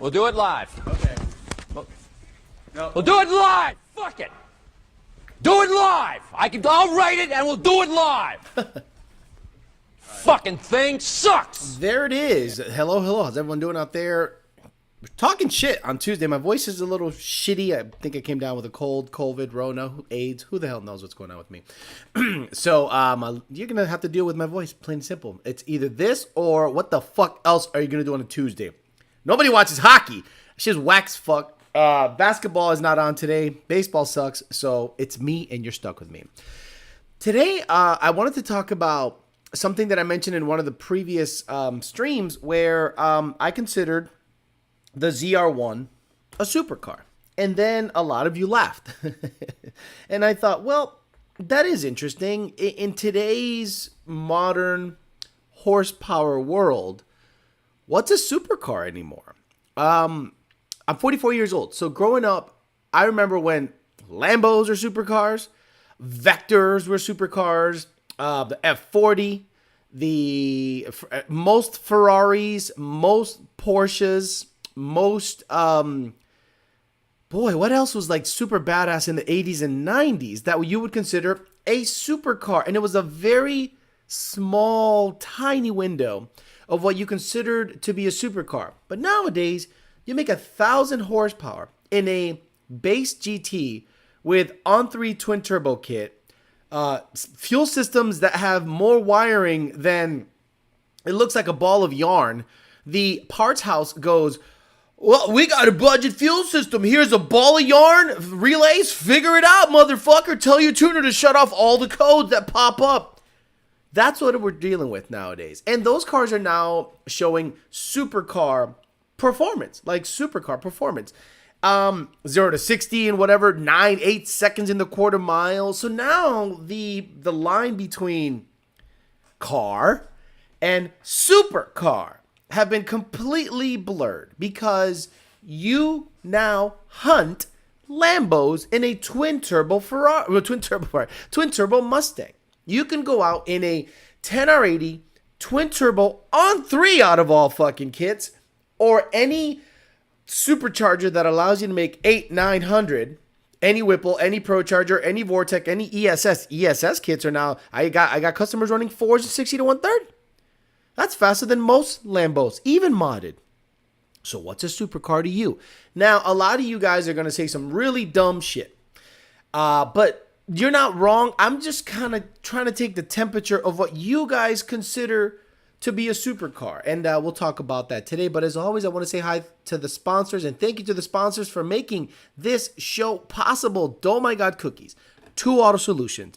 We'll do it live. Okay. No. We'll do it live. Fuck it. Do it live. I'll write it and we'll do it live. Fucking thing sucks. There it is. Hello. How's everyone doing out there? We're talking shit on Tuesday. My voice is a little shitty. I think I came down with a cold, COVID, Rona, AIDS. Who the hell knows what's going on with me? So you're going to have to deal with my voice, plain and simple. It's either this or what the fuck else are you going to do on a Tuesday? Nobody watches hockey. Shit's wax fuck. Basketball is not on today. Baseball sucks. So it's me and you're stuck with me. Today, I wanted to talk about something that I mentioned in one of the previous streams where I considered the ZR1 a supercar. And then a lot of you laughed. And I thought, well, that is interesting. In today's modern horsepower world, what's a supercar anymore? I'm 44 years old. So growing up, I remember when Lambos were supercars, Vectors were supercars, the F40, most Ferraris, most Porsches, most what else was like super badass in the 80s and 90s that you would consider a supercar? And it was a very small, tiny window of what you considered to be a supercar. But nowadays, you make 1,000 horsepower in a base GT with on-3 twin turbo kit, fuel systems that have more wiring than it looks like a ball of yarn. The parts house goes, well, we got a budget fuel system. Here's a ball of yarn, relays, figure it out, motherfucker. Tell your tuner to shut off all the codes that pop up. That's what we're dealing with nowadays. And those cars are now showing supercar performance, like supercar performance. 0 to 60 in whatever, 8 seconds in the quarter mile. So now the line between car and supercar have been completely blurred because you now hunt Lambos in a twin turbo Mustang. You can go out in a 10R80 twin turbo on 3 out of all fucking kits, or any supercharger that allows you to make 800-900, any Whipple, any ProCharger, any Vortec, any ESS kits are now, I got customers running 4s at 60 to 130. That's faster than most Lambos, even modded. So what's a supercar to you? Now, a lot of you guys are going to say some really dumb shit. But you're not wrong. I'm just kind of trying to take the temperature of what you guys consider to be a supercar. And we'll talk about that today. But as always, I want to say hi to the sponsors. And thank you to the sponsors for making this show possible. Oh my God Cookies, 2 Auto Solutions,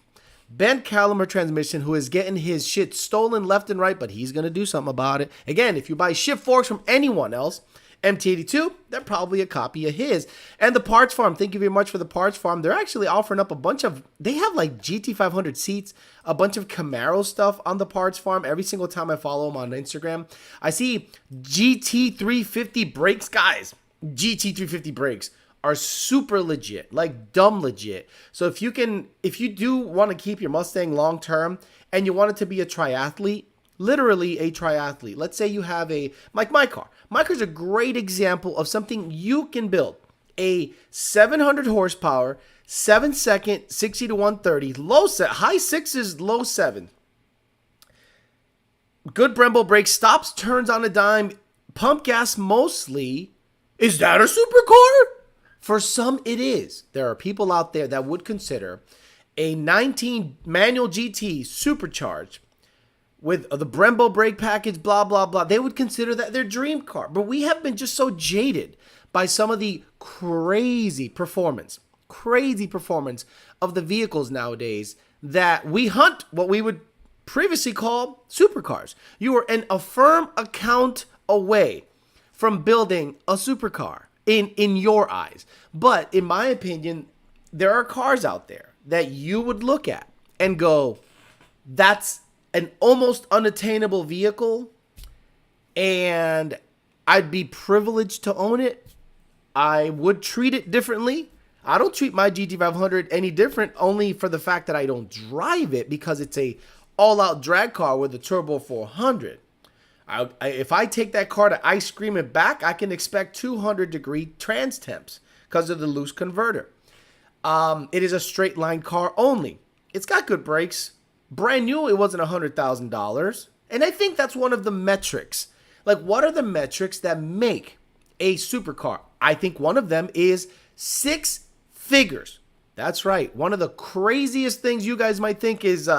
Ben Calimer Transmission, who is getting his shit stolen left and right, but he's going to do something about it. Again, if you buy shift forks from anyone else, MT82, they're probably a copy of his. And the Parts Farm, thank you very much for the Parts Farm. They're actually offering up a bunch of, they have like GT500 seats, a bunch of Camaro stuff on the Parts Farm. Every single time I follow them on Instagram, I see GT350 brakes. Guys, GT350 brakes are super legit, like dumb legit. So if you do want to keep your Mustang long term and you want it to be a triathlete, literally a triathlete. Let's say you have like my car. My car's a great example of something you can build. A 700 horsepower, 7-second, 60 to 130, high 6s, low 7. Good Brembo brakes, stops, turns on a dime, pump gas mostly. Is that a supercar? For some, it is. There are people out there that would consider a 19 manual GT supercharged with the Brembo brake package, blah, blah, blah. They would consider that their dream car. But we have been just so jaded by some of the crazy performance of the vehicles nowadays that we hunt what we would previously call supercars. You are an affirm account away from building a supercar in your eyes. But in my opinion, there are cars out there that you would look at and go, that's an almost unattainable vehicle, and I'd be privileged to own it. I would treat it differently. I don't treat my GT500 any different, only for the fact that I don't drive it because it's a all-out drag car with a turbo 400. If I take that car to ice cream it back, I can expect 200-degree trans temps because of the loose converter. It is a straight line car only. It's got good brakes. Brand new, it wasn't $100,000. And I think that's one of the metrics. Like, what are the metrics that make a supercar? I think one of them is 6 figures. That's right. One of the craziest things you guys might think is,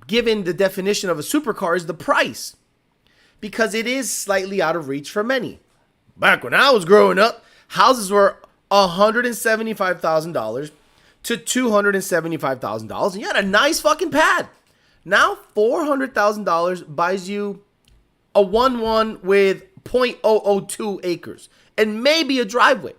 given the definition of a supercar, is the price. Because it is slightly out of reach for many. Back when I was growing up, houses were $175,000 to $275,000, and you had a nice fucking pad. Now, $400,000 buys you a 1-1 with 0.002 acres and maybe a driveway.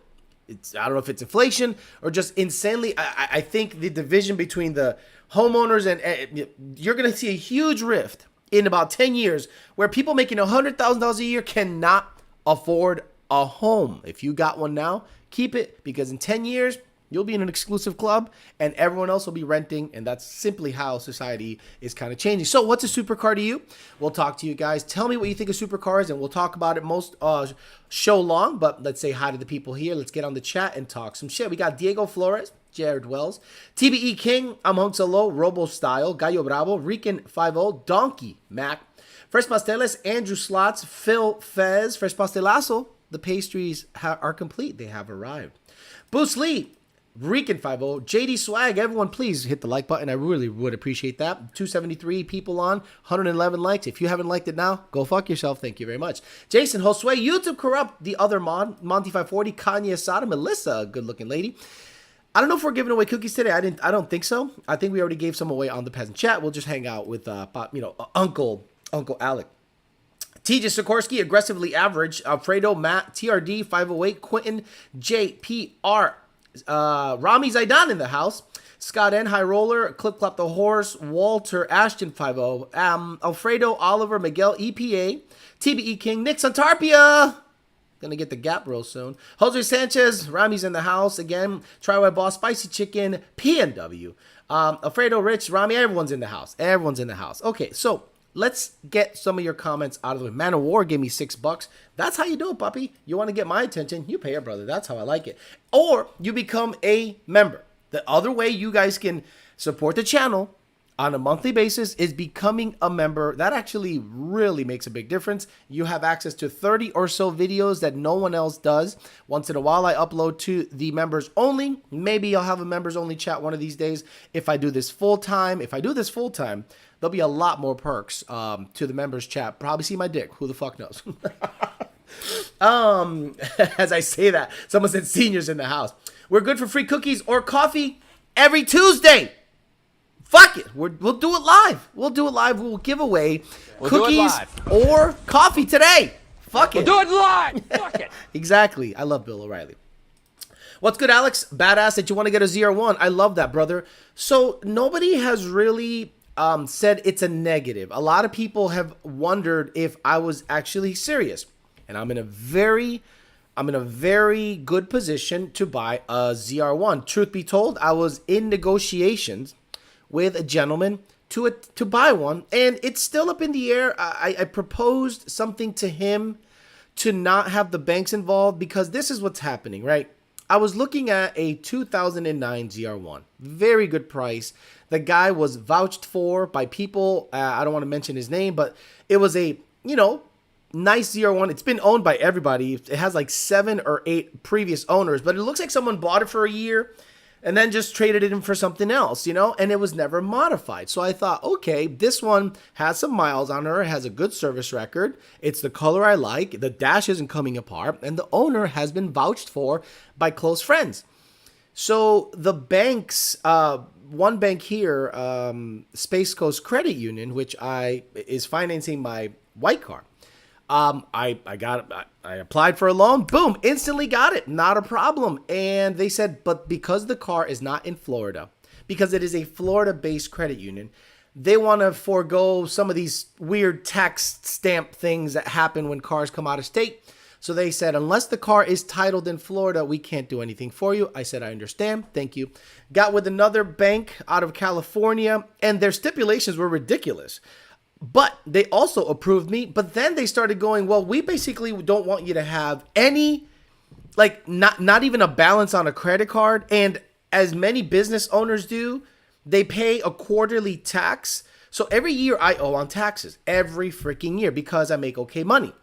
I don't know if it's inflation or just insanely. I think the division between the homeowners and you're going to see a huge rift in about 10 years where people making $100,000 a year cannot afford a home. If you got one now, keep it, because in 10 years, you'll be in an exclusive club and everyone else will be renting, and that's simply how society is kind of changing. So what's a supercar to you? We'll talk to you guys. Tell me what you think of supercars, and we'll talk about it most show long, but let's say hi to the people here. Let's get on the chat and talk some shit. We got Diego Flores, Jared Wells, TBE King, I'm Hung Solo, Robo Style, Gallo Bravo, Rican 50, Donkey, Mac, Fresh Pasteles, Andrew Slots, Phil Fez, Fresh Pastelazo. The pastries are complete. They have arrived. Bruce Lee, Rican 50, JD Swag, everyone please hit the like button. I really would appreciate that. 273 people on, 111 likes. If you haven't liked it now, go fuck yourself. Thank you very much. Jason Josue, YouTube Corrupt, the other mod, Monty 540, Kanye Asada, Melissa, good looking lady. I don't know if we're giving away cookies today. I don't think so. I think we already gave some away on the peasant chat. We'll just hang out with Uncle Alec. TJ Sikorsky, Aggressively Average, Alfredo, Matt, TRD, 508, Quentin, JPR, Rami Zaidan in the house, Scott N, High Roller, Clip Clop the Horse, Walter, Ashton 50, Alfredo, Oliver, Miguel, EPA, TBE King, Nick Santarpia, gonna get the gap real soon, Jose Sanchez, Rami's in the house again, Tri-Web Boss, Spicy Chicken, PNW, Alfredo, Rich, Rami, everyone's in the house. Okay, so let's get some of your comments out of the way. Man of War gave me $6. That's how you do it, puppy. You want to get my attention, you pay a brother. That's how I like it. Or you become a member. The other way you guys can support the channel on a monthly basis is becoming a member. That actually really makes a big difference. You have access to 30 or so videos that no one else does. Once in a while, I upload to the members only. Maybe I'll have a members only chat one of these days if I do this full time. There'll be a lot more perks to the members chat. Probably see my dick. Who the fuck knows? As I say that, someone said seniors in the house. We're good for free cookies or coffee every Tuesday. Fuck it. We'll do it live. We'll give away cookies or coffee today. Fuck it. We'll do it live. Fuck it. Exactly. I love Bill O'Reilly. What's good, Alex? Badass that you want to get a ZR1. I love that, brother. So nobody has really said it's a negative. A lot of people have wondered if I was actually serious. And I'm in a very good position to buy a ZR1. Truth be told, I was in negotiations with a gentleman to buy one, and it's still up in the air. I proposed something to him to not have the banks involved, because this is what's happening, right? I was looking at a 2009 ZR1. Very good price. The guy was vouched for by people. I don't want to mention his name, but it was a, nice ZR1. It's been owned by everybody. It has like 7 or 8 previous owners, but it looks like someone bought it for a year and then just traded it in for something else, and it was never modified. So I thought, okay, this one has some miles on her. It has a good service record. It's the color I like. The dash isn't coming apart, and the owner has been vouched for by close friends. So the banks, one bank here, Space Coast Credit Union, which is financing my white car. I applied for a loan, boom, instantly got it, not a problem. And they said, but because the car is not in Florida, because it is a Florida-based credit union, they want to forego some of these weird tax stamp things that happen when cars come out of state. So they said, unless the car is titled in Florida, we can't do anything for you. I said, I understand. Thank you. Got with another bank out of California, and their stipulations were ridiculous. But they also approved me. But then they started going, well, we basically don't want you to have any, like, not even a balance on a credit card. And as many business owners do, they pay a quarterly tax. So every year I owe on taxes, every freaking year, because I make okay money,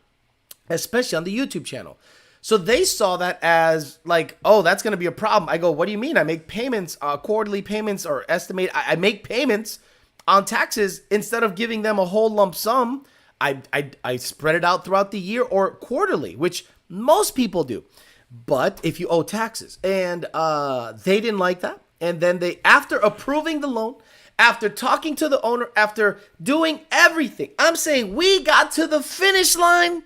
especially on the YouTube channel. So they saw that as like, oh, that's going to be a problem. I go, what do you mean? I make payments, quarterly payments, or estimate. I make payments on taxes instead of giving them a whole lump sum. I spread it out throughout the year or quarterly, which most people do. But if you owe taxes, and they didn't like that. And then they, after approving the loan, after talking to the owner, after doing everything, I'm saying we got to the finish line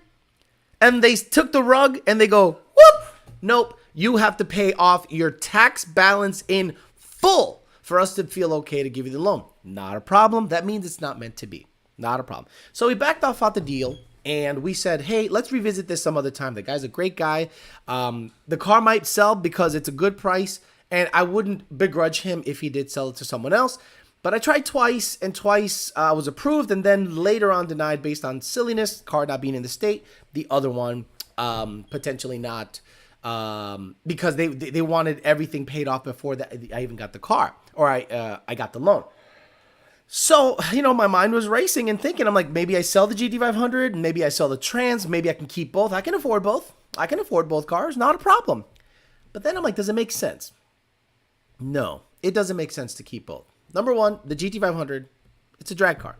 and they took the rug and they go, whoop, nope, you have to pay off your tax balance in full for us to feel okay to give you the loan. Not a problem. That means it's not meant to be. Not a problem. So we backed off the deal and we said, hey, let's revisit this some other time. The guy's a great guy. The car might sell because it's a good price, and I wouldn't begrudge him if he did sell it to someone else. But I tried twice, and twice was approved, and then later on denied based on silliness, car not being in the state. The other one potentially not, because they wanted everything paid off before that I even got the car, or I got the loan. So, you know, my mind was racing and thinking, I'm like, maybe I sell the GT500, maybe I sell the Trans, maybe I can keep both. I can afford both. I can afford both cars, not a problem. But then I'm like, does it make sense? No, it doesn't make sense to keep both. Number one, the GT500, it's a drag car.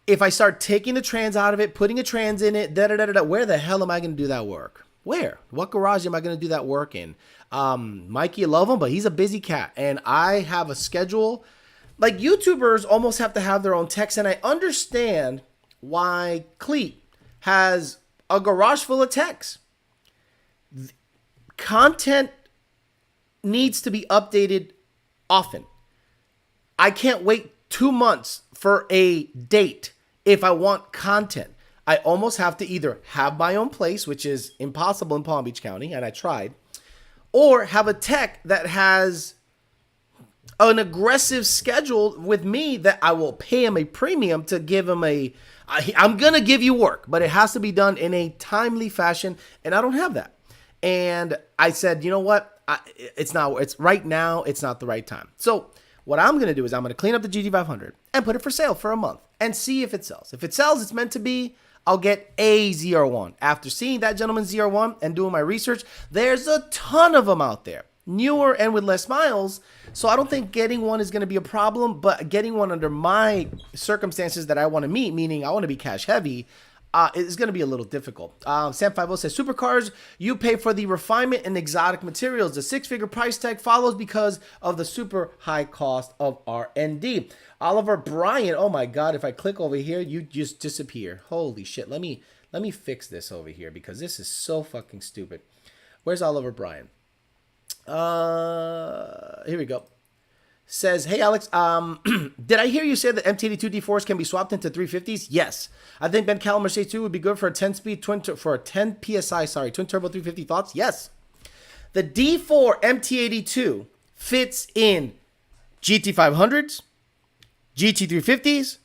If I start taking the Trans out of it, putting a Trans in it, where the hell am I going to do that work? Where? What garage am I going to do that work in? Mikey, I love him, but he's a busy cat. And I have a schedule. Like, YouTubers almost have to have their own techs. And I understand why Cleat has a garage full of techs. Content needs to be updated often. I can't wait 2 months for a date if I want content. I almost have to either have my own place, which is impossible in Palm Beach County, and I tried, or have a tech that has an aggressive schedule with me that I will pay him a premium to give him I'm going to give you work, but it has to be done in a timely fashion, and I don't have that. And I said, you know what? It's right now, it's not the right time. So what I'm going to do is I'm going to clean up the GT500 and put it for sale for a month and see if it sells. If it sells, it's meant to be. I'll get a ZR1. After seeing that gentleman's ZR1 and doing my research, there's a ton of them out there, newer and with less miles. So I don't think getting one is going to be a problem, but getting one under my circumstances that I want to meet, meaning I want to be cash heavy, is going to be a little difficult. Sam50 says, Supercars, you pay for the refinement and exotic materials. The six-figure price tag follows because of the super high cost of R&D. Oliver Bryan, oh my God, if I click over here, you just disappear. Holy shit. Let me fix this over here because this is so fucking stupid. Where's Oliver Bryan? Here we go. Says, hey, Alex, did I hear you say that MT82 D4s can be swapped into 350s? Yes. I think Ben Callum Mercedes 2 would be good for a 10-speed for a 10 PSI, twin turbo 350. Thoughts? Yes. The D4 MT82 fits in GT500s, GT350s,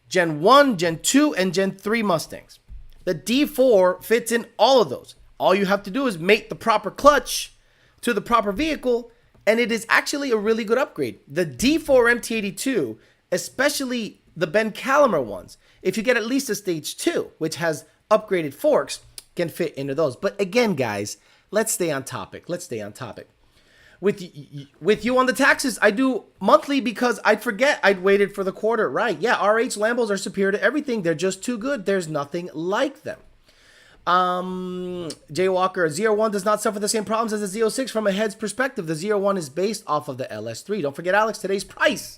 Gen 1, Gen 2, and Gen 3 Mustangs. The D4 fits in all of those. All you have to do is mate the proper clutch to the proper vehicle, and it is actually a really good upgrade. The D4 MT82, especially the Ben Callum ones, if you get at least a stage 2, which has upgraded forks, can fit into those. But again, guys, let's stay on topic. With you on the taxes, I do monthly because I'd forget I'd waited for the quarter. Right, yeah, RH Lambos are superior to everything. They're just too good. There's nothing like them. Jay Walker, ZR1 does not suffer the same problems as the Z06 from a head's perspective. The ZR1 is based off of the LS3. Don't forget, Alex, today's price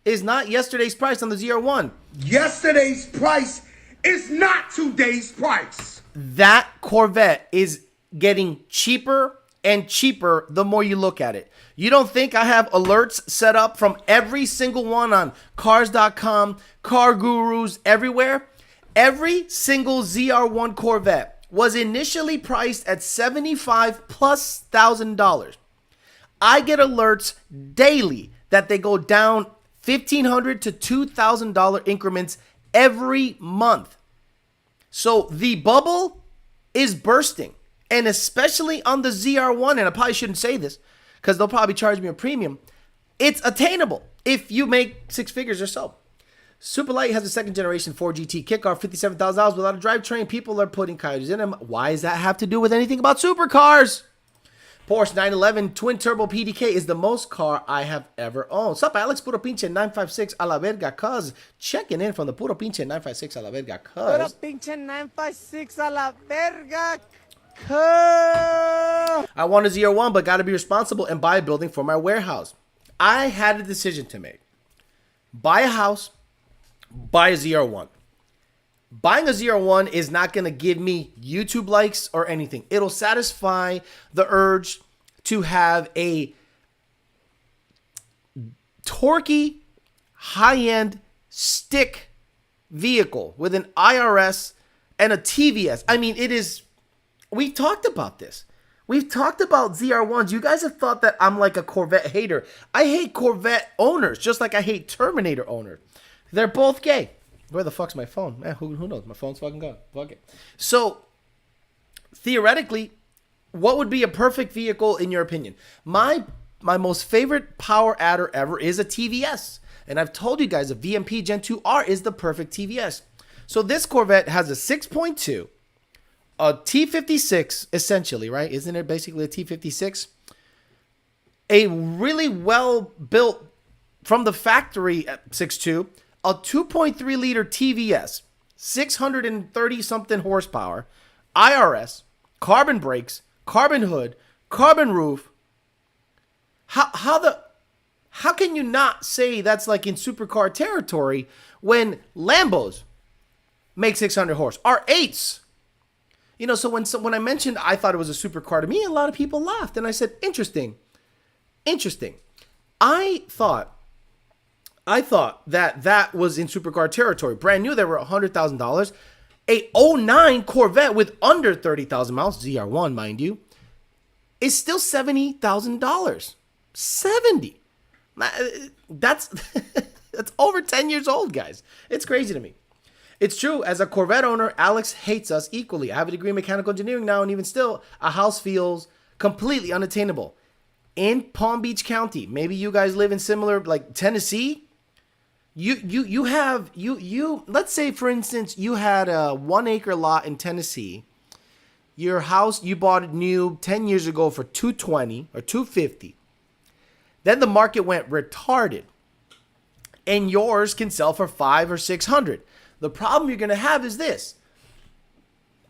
is not yesterday's price on the ZR1. Yesterday's price is not today's price. That Corvette is getting cheaper and cheaper the more you look at it. You don't think I have alerts set up from every single one on cars.com, Car Gurus, everywhere? Every single ZR1 Corvette was initially priced at $75,000+. I get alerts daily that they go down $1,500 to $2,000 increments every month. So the bubble is bursting, and especially on the ZR1, and I probably shouldn't say this because they'll probably charge me a premium. It's attainable if you make six figures or so. Superlight has a second generation 4GT kick off, $57,000 without a drivetrain. People are putting Coyotes in them. Why does that have to do with anything about supercars? Porsche 911 twin turbo PDK is the most car I have ever owned. Sup, Alex? Puro pinche 956 a la verga, cuz. Checking in from the Puro pinche 956 a la verga, cuz. Puro pinche 956 a la verga, cuz. I want a ZR1, but got to be responsible and buy a building for my warehouse. I had a decision to make. Buy a house, buy a ZR1. Buying a ZR1 is not going to give me YouTube likes or anything. It'll satisfy the urge to have a torquey, high-end stick vehicle with an IRS and a TVS. I mean, it is... We've talked about this. We've talked about ZR1s. You guys have thought that I'm like a Corvette hater. I hate Corvette owners, just like I hate Terminator owners. They're both gay. Where the fuck's my phone? Man, who knows? My phone's fucking gone. Fuck it. So, theoretically, what would be a perfect vehicle in your opinion? My most favorite power adder ever is a TVS. And I've told you guys a VMP Gen 2R is the perfect TVS. So this Corvette has a 6.2, a T56, essentially, right? Isn't it basically a T56? A really well-built, from the factory 6.2, a 2.3 liter TVS, 630 something horsepower, IRS, carbon brakes, carbon hood, carbon roof. How can you not say that's like in supercar territory when Lambos make 600 horse, R8s? You know, so when I mentioned I thought it was a supercar, to me a lot of people laughed, and I said, interesting. I thought that was in supercar territory. Brand new, they were $100,000. A 09 Corvette with under 30,000 miles, ZR1, mind you, is still $70,000. 70. That's that's over 10 years old, guys. It's crazy to me. It's true. As a Corvette owner, Alex hates us equally. I have a degree in mechanical engineering now, and even still, a house feels completely unattainable. In Palm Beach County, maybe you guys live in similar, like Tennessee. Let's say, for instance, you had a 1 acre lot in Tennessee. Your house, you bought it new 10 years ago for $220 or $250. Then the market went retarded, and yours can sell for $500 or $600. The problem you're going to have is this.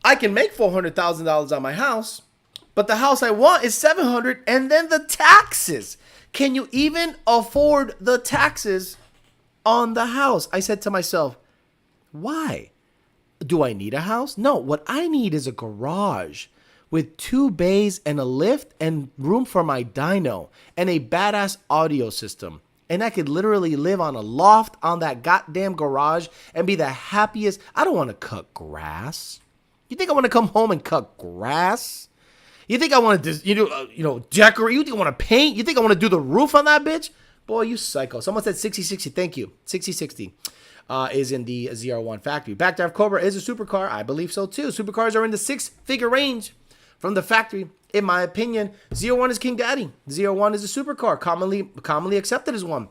I can make $400,000 on my house, but the house I want is $700, and then the taxes. Can you even afford the taxes on the house? I said to myself, why? Do I need a house? No, what I need is a garage with 2 bays and a lift and room for my dyno and a badass audio system. And I could literally live on a loft on that goddamn garage and be the happiest. I don't want to cut grass. You think I want to come home and cut grass? You think I want to, decorate? You think I want to paint? You think I want to do the roof on that bitch? Boy, you psycho. Someone said 6060. Thank you. 6060 is in the ZR1 factory. Backdive Cobra is a supercar. I believe so too. Supercars are in the 6-figure range from the factory. In my opinion, ZR1 is King Daddy. ZR1 is a supercar, commonly accepted as one.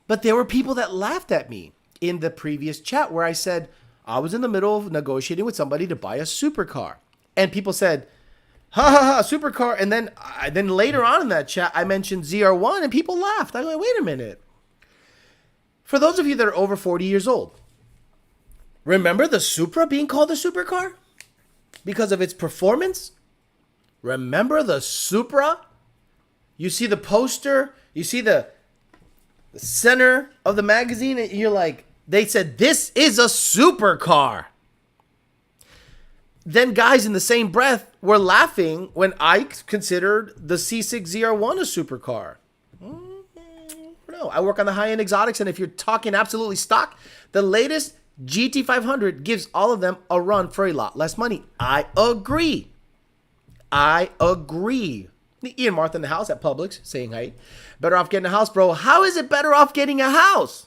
But there were people that laughed at me in the previous chat where I said I was in the middle of negotiating with somebody to buy a supercar. And people said, ha ha ha, supercar. And then later on in that chat, I mentioned ZR1 and people laughed. I went, wait a minute. For those of you that are over 40 years old, remember the Supra being called a supercar? Because of its performance? Remember the Supra? You see the poster, you see the center of the magazine, and you're like, they said, this is a supercar. Then guys in the same breath were laughing when I considered the C6 ZR1 a supercar. No, I work on the high-end exotics, and if you're talking absolutely stock, the latest GT500 gives all of them a run for a lot less money. I agree. Ian Martha in the house at Publix saying, hey, better off getting a house, bro. How is it better off getting a house?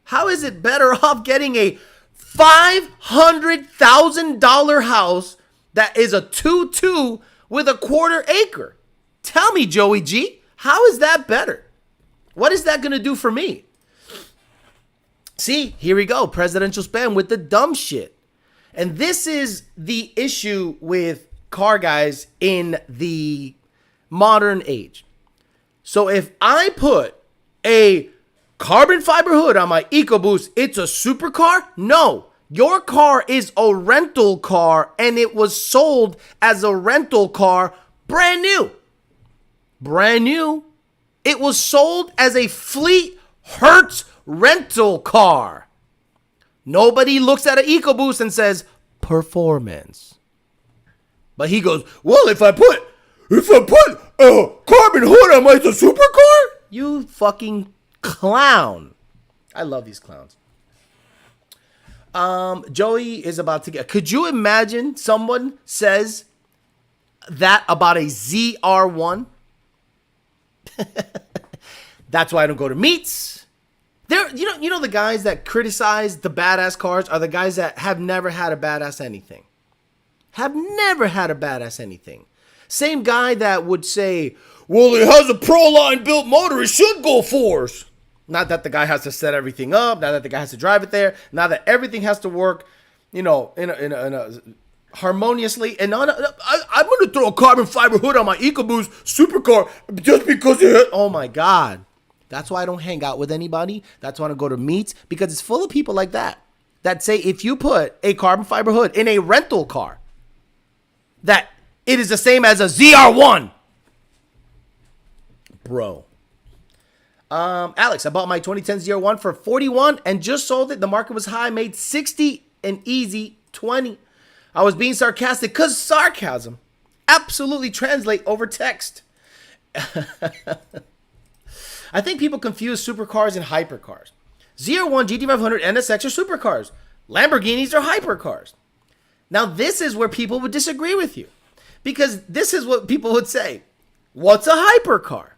How is it better off getting a $500,000 house that is a 2-2 with a quarter acre? Tell me, Joey G, how is that better? What is that going to do for me? See, here we go. Presidential spam with the dumb shit. And this is the issue with car guys in the modern age. So if I put a carbon fiber hood on my EcoBoost, it's a supercar? No. Your car is a rental car and it was sold as a rental car brand new. Brand new. It was sold as a Fleet Hertz rental car. Nobody looks at an EcoBoost and says performance. But he goes, well, if I put a carbon hood on my supercar? You fucking clown. I love these clowns. Joey is about to get. Could you imagine someone says that about a ZR1? That's why I don't go to meets. You know the guys that criticize the badass cars are the guys that have never had a badass anything. Have never had a badass anything. Same guy that would say, well, it has a Proline built motor, it should go force. Not that the guy has to set everything up, not that the guy has to drive it there, not that everything has to work, in a harmoniously. And I'm going to throw a carbon fiber hood on my EcoBoost supercar just because it. Oh my God. That's why I don't hang out with anybody. That's why I don't go to meets, because it's full of people like that say if you put a carbon fiber hood in a rental car, that it is the same as a ZR1. Bro. Alex, I bought my 2010 ZR1 for 41 and just sold it. The market was high, made 60 and easy 20. I was being sarcastic because sarcasm absolutely translate over text. I think people confuse supercars and hypercars. ZR1, GT500, NSX are supercars. Lamborghinis are hypercars. Now, this is where people would disagree with you, because this is what people would say. What's a hypercar?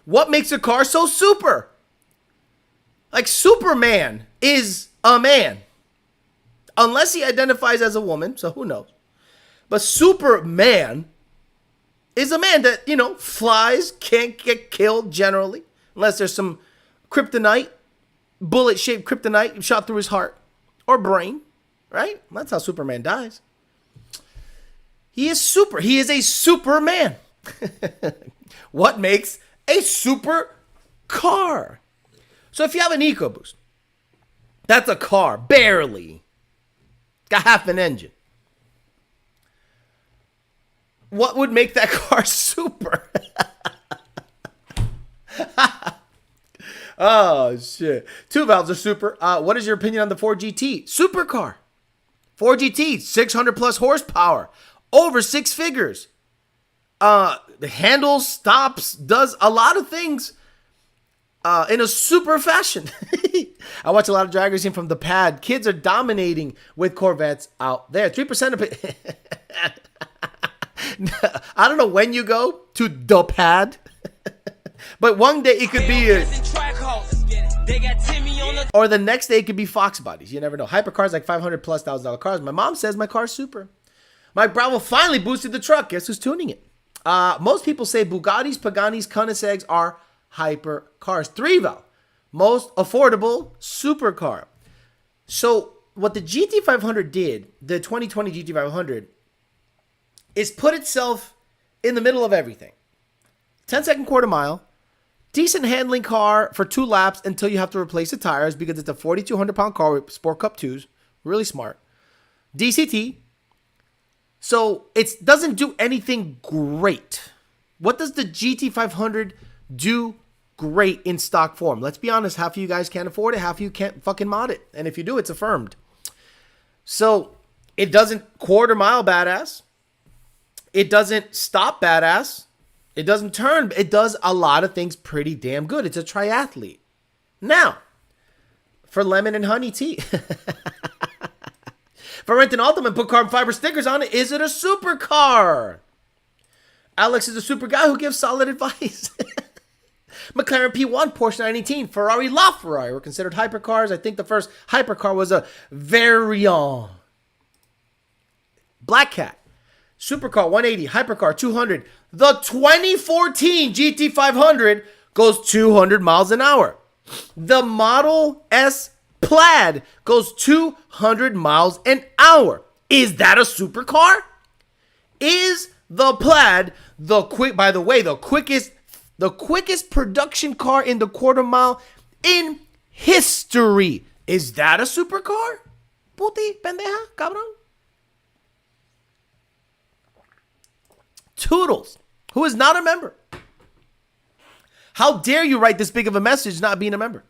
What makes a car so super? Like Superman is a man. Unless he identifies as a woman, so who knows? But Superman is a man that, flies, can't get killed generally, unless there's some kryptonite, bullet-shaped kryptonite shot through his heart or brain, right? That's how Superman dies. He is super. He is a Superman. What makes a super car? So if you have an EcoBoost, that's a car, barely. Got half an engine. What would make that car super? Oh, shit. Two valves are super. What is your opinion on the Ford GT? Supercar. Ford GT, 600 plus horsepower. Over 6 figures. The handles, stops, does a lot of things in a super fashion. I watch a lot of drag racing from the pad. Kids are dominating with Corvettes out there. 3% of it. I don't know when you go to the pad, but one day it could be or the next day it could be Fox bodies. You never know. Hypercars like $500,000+ cars. My mom says my car's super. Mike Bravo finally boosted the truck. Guess who's tuning it? Most people say Bugattis, Paganis, Koenigseggs are hypercars. 3-valve, most affordable supercar. So what the GT500 did, the 2020 GT500, is put itself in the middle of everything. 10-second quarter mile, decent handling car for 2 laps until you have to replace the tires because it's a 4,200-pound car with Sport Cup 2s. Really smart. DCT. So it doesn't do anything great. What does the GT500 do great in stock form? Let's be honest, half of you guys can't afford it, half of you can't fucking mod it. And if you do, it's affirmed. So it doesn't quarter mile badass. It doesn't stop badass. It doesn't turn. It does a lot of things pretty damn good. It's a triathlete. Now, for lemon and honey tea. If I rent an Ultimate, put carbon fiber stickers on it, is it a supercar? Alex is a super guy who gives solid advice. McLaren P1, Porsche 918, Ferrari LaFerrari were considered hypercars. I think the first hypercar was a Variant. Black Cat, Supercar 180, Hypercar 200. The 2014 GT500 goes 200 miles an hour. The Model S Plaid goes 200 miles an hour. Is that a supercar? Is the Plaid the quickest production car in the quarter mile in history? Is that a supercar? Puti, pendeja, cabrón. Toodles, who is not a member. How dare you write this big of a message not being a member?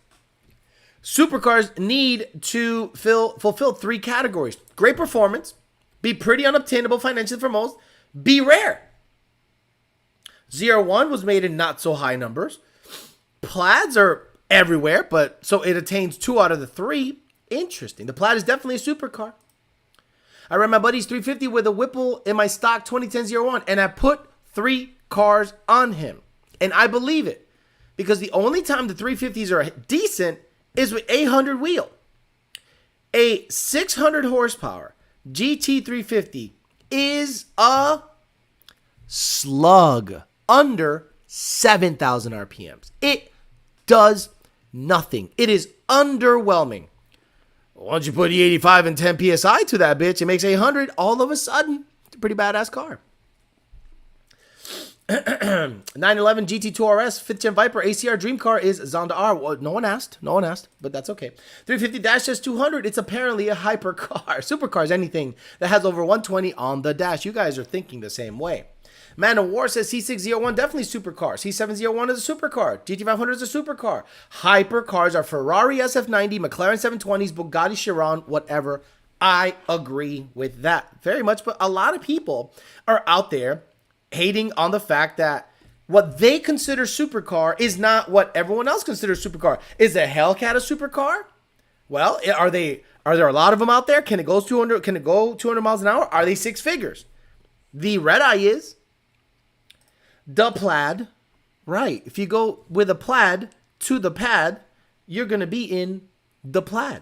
Supercars need to fulfill 3 categories. Great performance, be pretty unobtainable financially for most, be rare. 01 was made in not so high numbers. Plaids are everywhere, but so it attains 2 out of the 3. Interesting. The Plaid is definitely a supercar. I ran my buddy's 350 with a Whipple in my stock 2010-01, and I put 3 cars on him. And I believe it, because the only time the 350s are decent is with 800 wheel. A 600 horsepower GT350 is a slug under 7,000 RPMs. It does nothing. It is underwhelming. Once you put E85 and 10 PSI to that bitch, it makes 800. All of a sudden, it's a pretty badass car. 911 GT2 RS, 5th Gen Viper, ACR dream car is Zonda R. Well, no one asked, but that's okay. 350-200, it's apparently a hypercar. Supercars, anything that has over 120 on the dash. You guys are thinking the same way. Man of War says C601, definitely supercar. C701 is a supercar. GT500 is a supercar. Hypercars are Ferrari SF90, McLaren 720s, Bugatti Chiron, whatever. I agree with that very much. But a lot of people are out there hating on the fact that what they consider supercar is not what everyone else considers supercar. Is a Hellcat a supercar? Well, are there a lot of them out there? Can it go 200? Can it go 200 miles an hour? Are they 6 figures? The Red Eye is. The Plaid, right? If you go with a Plaid to the pad, you're gonna be in the Plaid.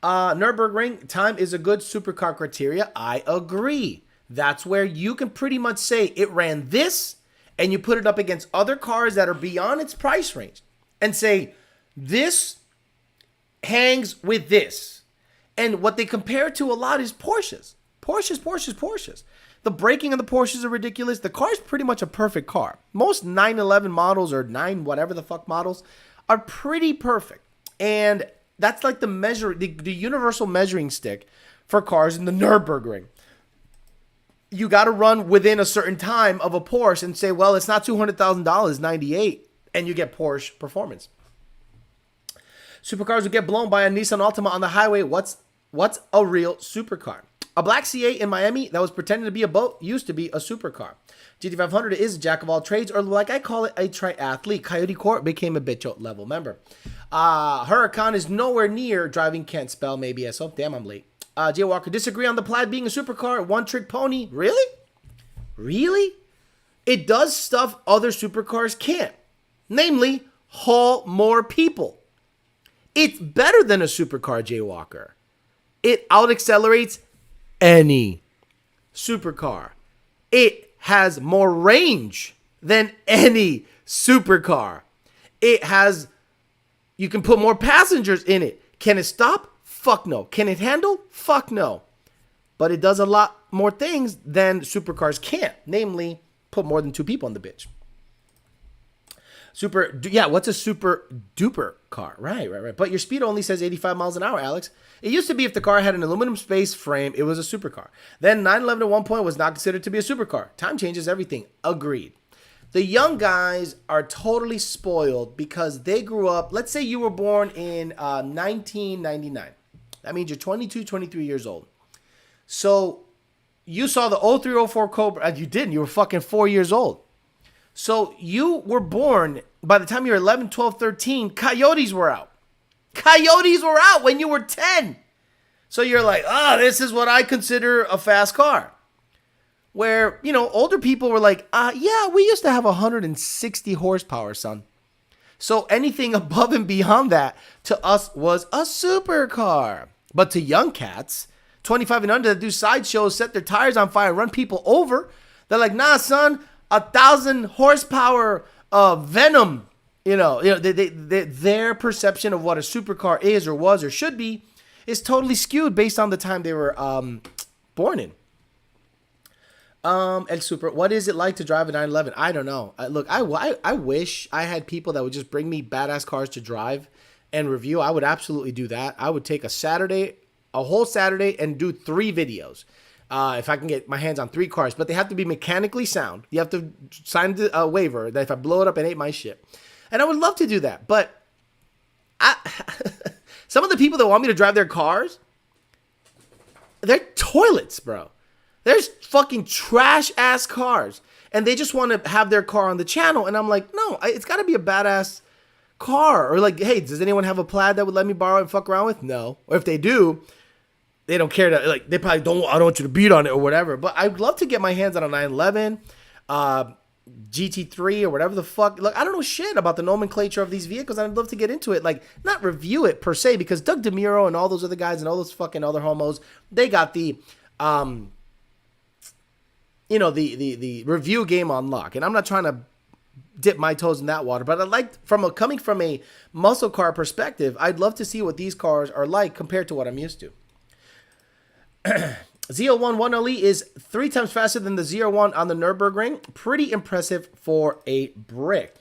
Nürburgring time is a good supercar criteria. I agree. That's where you can pretty much say it ran this, and you put it up against other cars that are beyond its price range, and say this hangs with this. And what they compare it to a lot is Porsches. Porsches. The braking on the Porsches are ridiculous. The car is pretty much a perfect car. Most 911 models or 9 whatever the fuck models are pretty perfect. And that's like the universal measuring stick for cars in the Nürburgring. You got to run within a certain time of a Porsche and say, well, it's not $200,000, 98, and you get Porsche performance. Supercars will get blown by a Nissan Altima on the highway. What's a real supercar? A black C8 in Miami that was pretending to be a boat used to be a supercar. GT500 is a jack of all trades, or like I call it, a triathlete. Coyote Court became a bitch level member. Huracan is nowhere near driving can't spell, maybe SO. Damn, I'm late. Jay Walker, disagree on the Plaid being a supercar. One trick pony. Really? It does stuff other supercars can't. Namely, haul more people. It's better than a supercar, Jay Walker. It out-accelerates any supercar. It has more range than any supercar. You can put more passengers in it. Can it stop? Fuck no. Can it handle? Fuck no. But it does a lot more things than supercars can't. Namely, put more than 2 people on the bitch. What's a super duper car? Right. But your speed only says 85 miles an hour, Alex. It used to be if the car had an aluminum space frame, it was a supercar. Then 911 at one point was not considered to be a supercar. Time changes everything. Agreed. The young guys are totally spoiled because they grew up, let's say you were born in 1999. That means you're 22, 23 years old. So you saw the 0304 Cobra. You didn't. You were fucking 4 years old. So you were born, by the time you were 11, 12, 13, Coyotes were out. Coyotes were out when you were 10. So you're like, this is what I consider a fast car. Where, older people were like, yeah, we used to have 160 horsepower, son. So anything above and beyond that to us was a supercar. But to young cats, 25 and under that do sideshows, set their tires on fire, run people over, they're like, nah, son, 1,000 horsepower Venom. Their perception of what a supercar is or was or should be is totally skewed based on the time they were born in. El Super, what is it like to drive a 911? I don't know. Look, I wish I had people that would just bring me badass cars to drive and review. I would absolutely do that. I would take a whole Saturday, and do 3 videos. If I can get my hands on 3 cars, but they have to be mechanically sound. You have to sign a waiver that if I blow it up, it ain't my shit. And I would love to do that, but some of the people that want me to drive their cars, they're toilets, bro. There's fucking trash ass cars, and they just want to have their car on the channel. And I'm like, no, it's got to be a badass car. Or like, hey, does anyone have a Plaid that would let me borrow it and fuck around with? No. Or if they do, they don't care to, like, they probably don't, I don't want you to beat on it or whatever. But I'd love to get my hands on a 911, GT3 or whatever the fuck. Look, I don't know shit about the nomenclature of these vehicles. I'd love to get into it. Like, not review it per se, because Doug DeMuro and all those other guys and all those fucking other homos, they got the review game on lock. And I'm not trying to dip my toes in that water, but I like, coming from a muscle car perspective, I'd love to see what these cars are like compared to what I'm used to. Z01 1LE is 3 times faster than the Z01 on the Nürburgring. Pretty impressive for a brick.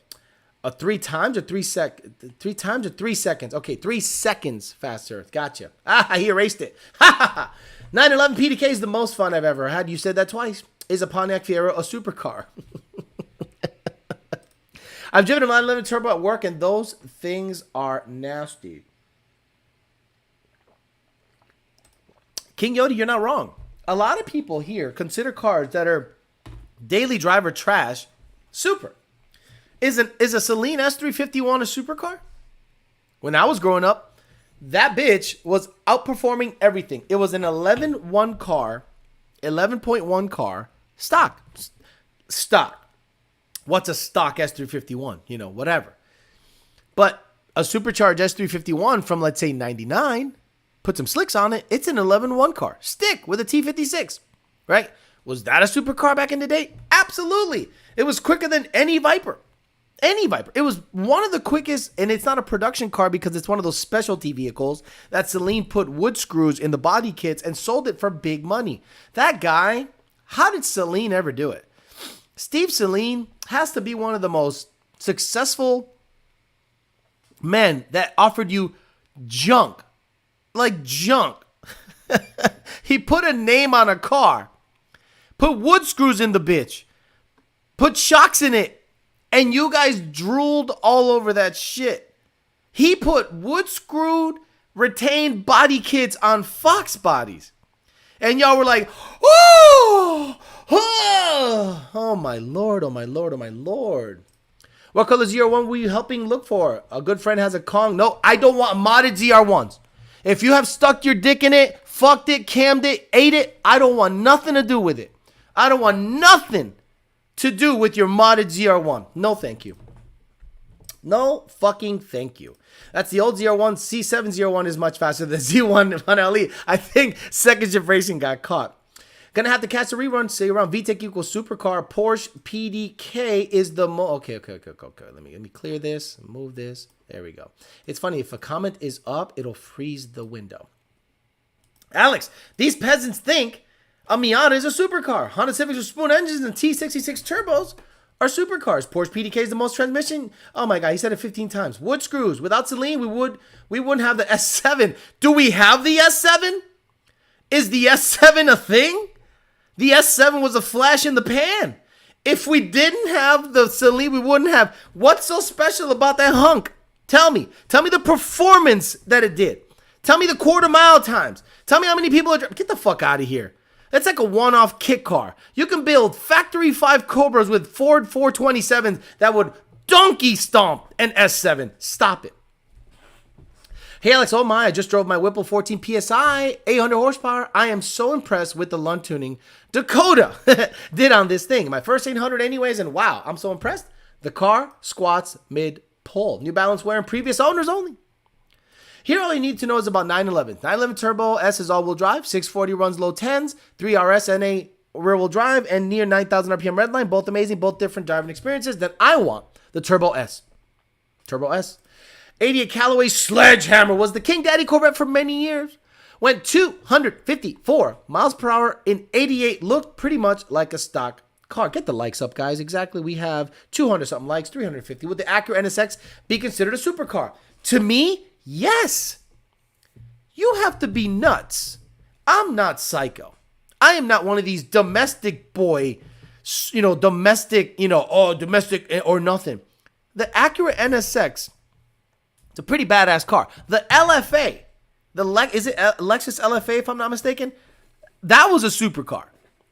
3 times or 3 seconds? Okay, 3 seconds faster. Gotcha. He erased it. 911 PDK is the most fun I've ever had. You said that twice. Is a Pontiac Fiero a supercar? I've driven a 911 Turbo at work, and those things are nasty. King Yodi, you're not wrong. A lot of people here consider cars that are daily driver trash super. Is a Celine S351 a supercar? When I was growing up, that bitch was outperforming everything. It was an 11.1 car, stock. What's a stock S351? Whatever. But a supercharged S351 from, let's say, 99, put some slicks on it, it's an 11.1 car. Stick with a T56, right? Was that a supercar back in the day? Absolutely. It was quicker than any Viper. It was one of the quickest, and it's not a production car because it's one of those specialty vehicles that Celine put wood screws in the body kits and sold it for big money. That guy, how did Celine ever do it? Steve Celine has to be one of the most successful men that offered you junk. Like junk. He put a name on a car. Put wood screws in the bitch. Put shocks in it. And you guys drooled all over that shit. He put wood screwed retained body kits on Fox bodies. And y'all were like, oh, my Lord, oh, my Lord, oh, my Lord. What color ZR1 were you helping look for? A good friend has a Kong. No, I don't want modded ZR1s. If you have stuck your dick in it, fucked it, cammed it, ate it, I don't want nothing to do with it. I don't want nothing to do with your modded ZR1. No, thank you. No fucking thank you. That's the old ZR1. C7 ZR1 is much faster than Z1 1LE. I think second shift racing got caught. Gonna have to catch a rerun. Say around VTEC equals supercar. Porsche PDK is the Okay. Let me clear this. Move this. There we go. It's funny. If a comment is up, it'll freeze the window. Alex, these peasants think a Miata is a supercar. Honda Civics with spoon engines and T66 turbos are supercars. Porsche PDK is the most transmission. Oh my God, he said it 15 times. Wood screws. Without Celine, we wouldn't have the S7. Do we have the S7? Is the S7 a thing? The S7 was a flash in the pan. If we didn't have the Celine, we wouldn't have. What's so special about that hunk? Tell me. Tell me the performance that it did. Tell me the quarter mile times. Tell me how many people are driving. Get the fuck out of here. That's like a one-off kit car. You can build factory 5 Cobras with Ford 427s that would donkey stomp an S7. Stop it. Hey Alex, oh my, I just drove my Whipple 14 PSI, 800 horsepower. I am so impressed with the Lund tuning Dakota did on this thing. My first 800 anyways, and wow, I'm so impressed. The car squats mid-pole. New Balance wear and previous owners only. Here all you need to know is about 911. 911 Turbo S is all-wheel drive, 640 runs low 10s, 3 RS and a rear-wheel drive, and near 9,000 RPM redline. Both amazing, both different driving experiences. Then I want the Turbo S. Turbo S. 88 Callaway Sledgehammer was the King Daddy Corvette for many years. Went 254 miles per hour in 88. Looked pretty much like a stock car. Get the likes up, guys. Exactly. We have 200 something likes, 350. Would the Acura NSX be considered a supercar? To me, yes. You have to be nuts. I'm not psycho. I am not one of these domestic boy, domestic or nothing. The Acura NSX, it's a pretty badass car. The LFA, is it Lexus LFA if I'm not mistaken? That was a supercar.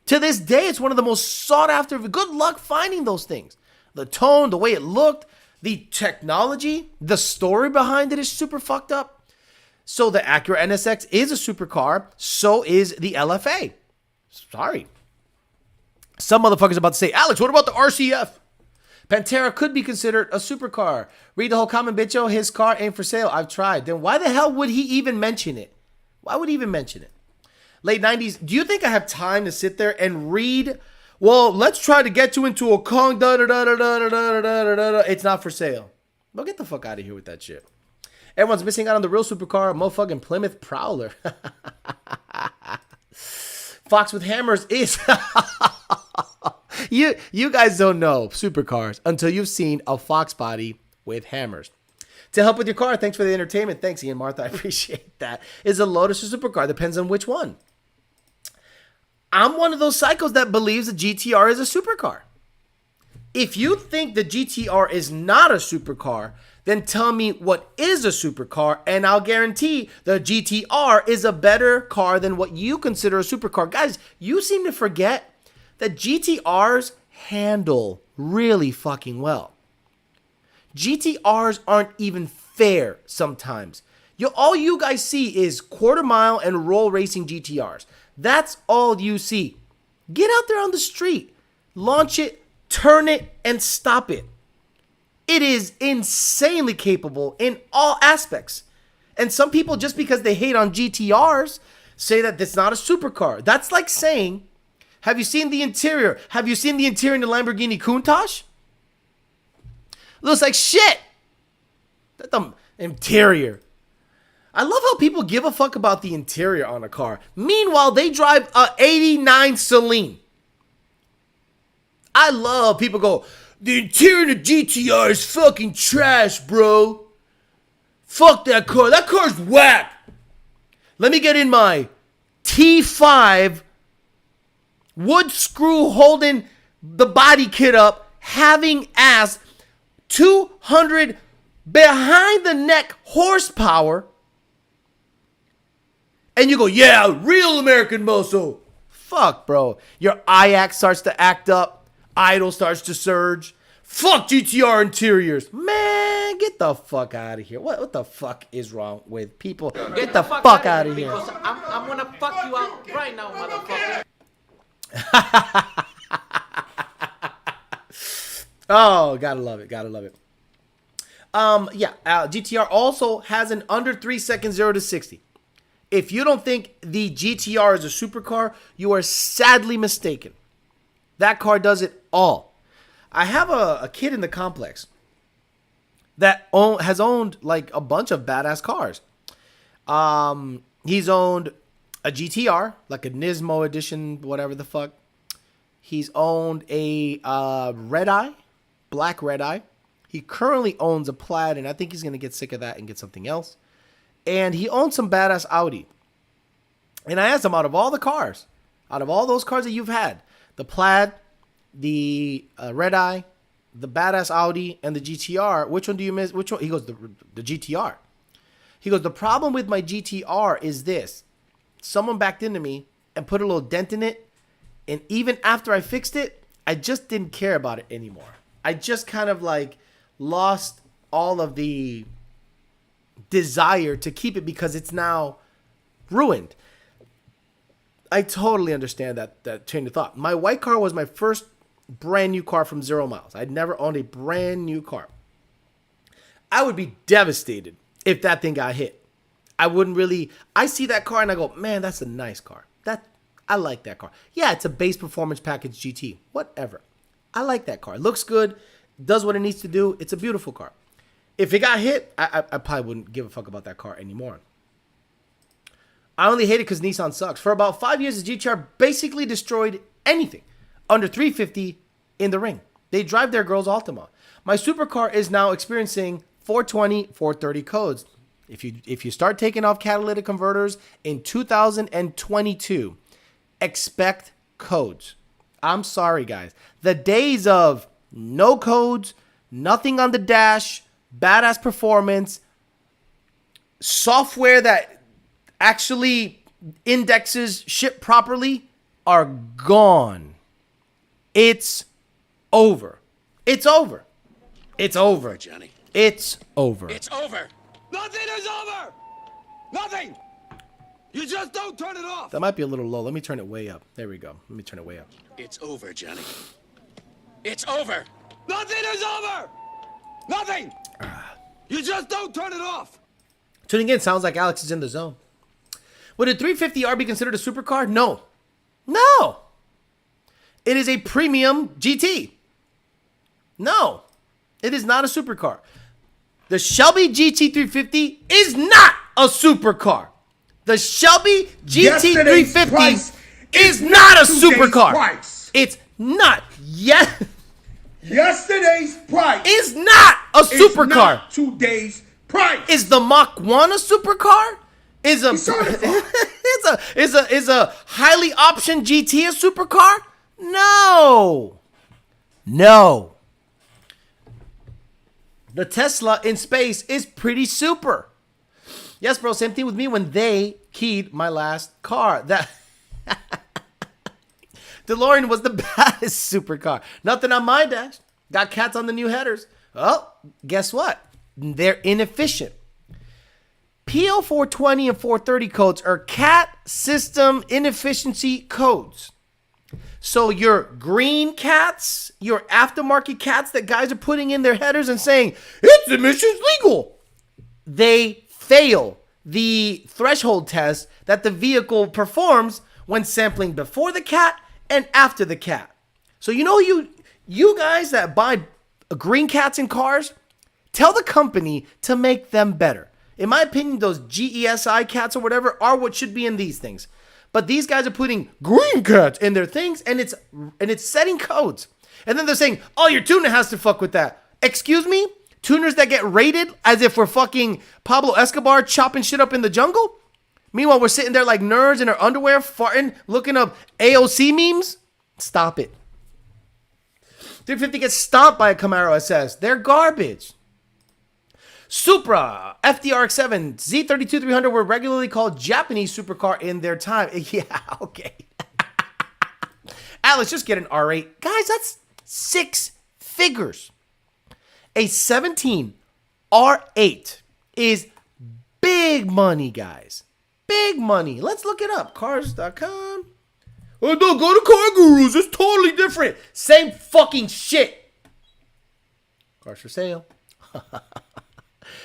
To this day, it's one of the most sought after. Good luck finding those things. The tone, the way it looked, the technology, the story behind it is super fucked up. So the Acura NSX is a supercar. So is the LFA. Sorry. Some motherfuckers about to say, Alex, what about the RCF? Pantera could be considered a supercar. Read the whole comment, bitcho. His car ain't for sale. I've tried. Then why the hell would he even mention it? Why would he even mention it? Late 90s. Do you think I have time to sit there and read? Well, let's try to get you into a Kong. It's not for sale. Well, get the fuck out of here with that shit. Everyone's missing out on the real supercar. Motherfucking Plymouth Prowler. Fox with hammers is... You guys don't know supercars until you've seen a Fox body with hammers. To help with your car, thanks for the entertainment. Thanks, Ian Martha. I appreciate that. Is a Lotus a supercar? Depends on which one. I'm one of those psychos that believes the GTR is a supercar. If you think the GTR is not a supercar, then tell me what is a supercar, and I'll guarantee the GTR is a better car than what you consider a supercar. Guys, you seem to forget that GTRs handle really fucking well. GTRs aren't even fair sometimes. All you guys see is quarter mile and roll racing GTRs. That's all you see. Get out there on the street, launch it, turn it, and stop it. It is insanely capable in all aspects. And some people, just because they hate on GTRs, say that it's not a supercar. That's like saying, have you seen the interior? Have you seen the interior in the Lamborghini Countach? Looks like shit. That's the interior. I love how people give a fuck about the interior on a car. Meanwhile, they drive a 89 Celine. I love people go, the interior of the GTR is fucking trash, bro. Fuck that car. That car's whack. Let me get in my T5 wood screw holding the body kit up, having ass 200 behind the neck horsepower. And you go, yeah, real American muscle. Fuck, bro. Your IAC starts to act up. Idle starts to surge. Fuck GTR interiors. Man, get the fuck out of here. What the fuck is wrong with people? Get the fuck out of here. I'm gonna fuck you out right now, motherfucker. Oh, gotta love it. Gotta love it. GTR also has an under 3 second 0 to 60. If you don't think the GTR is a supercar, you are sadly mistaken. That car does it all. I have a kid in the complex that has owned like a bunch of badass cars. He's owned a GTR, like a Nismo edition, whatever the fuck. He's owned a Red Eye, black Red Eye. He currently owns a Plaid, and I think he's going to get sick of that and get something else. And he owns some badass Audi. And I asked him, out of all the cars, out of all those cars that you've had, the Plaid, the Red Eye, the badass Audi, and the GTR, which one do you miss? Which one? He goes, the GTR. He goes, the problem with my GTR is this. Someone backed into me and put a little dent in it. And even after I fixed it, I just didn't care about it anymore. I just kind of like lost all of the desire to keep it because it's now ruined. I totally understand that train of thought. My white car was my first brand new car from 0 miles. I'd never owned a brand new car. I would be devastated if that thing got hit. I wouldn't really. I see that car and I go, man, that's a nice car. I like that car. Yeah, it's a base performance package GT. Whatever. I like that car. It looks good. Does what it needs to do. It's a beautiful car. If it got hit, I probably wouldn't give a fuck about that car anymore. I only hate it because Nissan sucks. For about 5 years, the GTR basically destroyed anything under 350 in the ring. They drive their girls Altima. My supercar is now experiencing 420, 430 codes. If you start taking off catalytic converters in 2022, expect codes. I'm sorry, guys. The days of no codes, nothing on the dash, badass performance, software that actually indexes shit properly are gone. It's over. It's over. It's over, Johnny. It's over. It's over. Nothing is over. Nothing. You just don't turn it off. That might be a little low. Let me turn it way up. There we go. Let me turn it way up. It's over, Johnny. It's over. Nothing is over. Nothing. You just don't turn it off. Tuning in sounds like Alex is in the zone. Would a 350R be considered a supercar? No. No. It is a premium GT. No. It is not a supercar. The Shelby GT350 is not a supercar. The Shelby GT350 is not a supercar. Price. It's not yet. Yesterday's price Is not a supercar. not today's price. Is the Mach 1 a supercar? Is a certified. is a highly optioned GT a supercar? No. No. The Tesla in space is pretty super. Yes, bro, same thing with me when they keyed my last car. That DeLorean was the baddest supercar. Nothing on my dash. Got cats on the new headers. Oh, guess what? They're inefficient. PL 420 and 430 codes are cat system inefficiency codes. So your green cats, your aftermarket cats that guys are putting in their headers and saying, it's emissions legal. They fail the threshold test that the vehicle performs when sampling before the cat and after the cat. So you know you guys that buy green cats in cars, tell the company to make them better. In my opinion, those GESI cats or whatever are what should be in these things. But these guys are putting green cats in their things and it's setting codes. And then they're saying, oh, your tuner has to fuck with that. Excuse me? Tuners that get rated as if we're fucking Pablo Escobar chopping shit up in the jungle? Meanwhile, we're sitting there like nerds in our underwear, farting, looking up AOC memes? Stop it. 350 gets stomped by a Camaro SS. They're garbage. Supra, FDRX7, Z32 300 were regularly called Japanese supercar in their time. Yeah, okay. Alex, just get an R8. Guys, that's 6 figures. A 17 R8 is big money, guys. Big money. Let's look it up. Cars.com. Oh, no, go to Car Gurus. It's totally different. Same fucking shit. Cars for sale.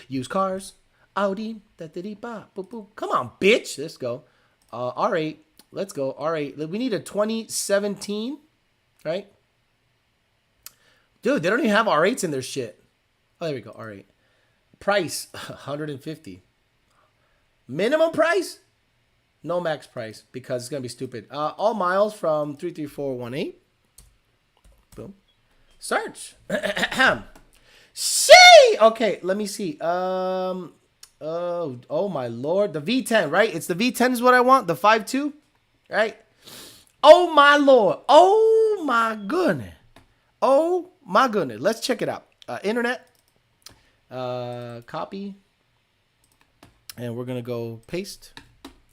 Used cars. Audi. Da-da-dee-ba. Boop, boop. Come on, bitch. Let's go. R8. Let's go. R8. We need a 2017. Right? Dude, they don't even have R8s in their shit. Oh, there we go. R8. Price. 150. Minimum price? No max price because it's going to be stupid. All miles from 33418. Boom. Search. See. Okay, let me see. Oh my lord. The V10, right? It's the V10 is what I want. The 5.2, right? Oh my lord. Oh my goodness. Oh my goodness. Let's check it out. Internet. Copy. And we're going to go paste.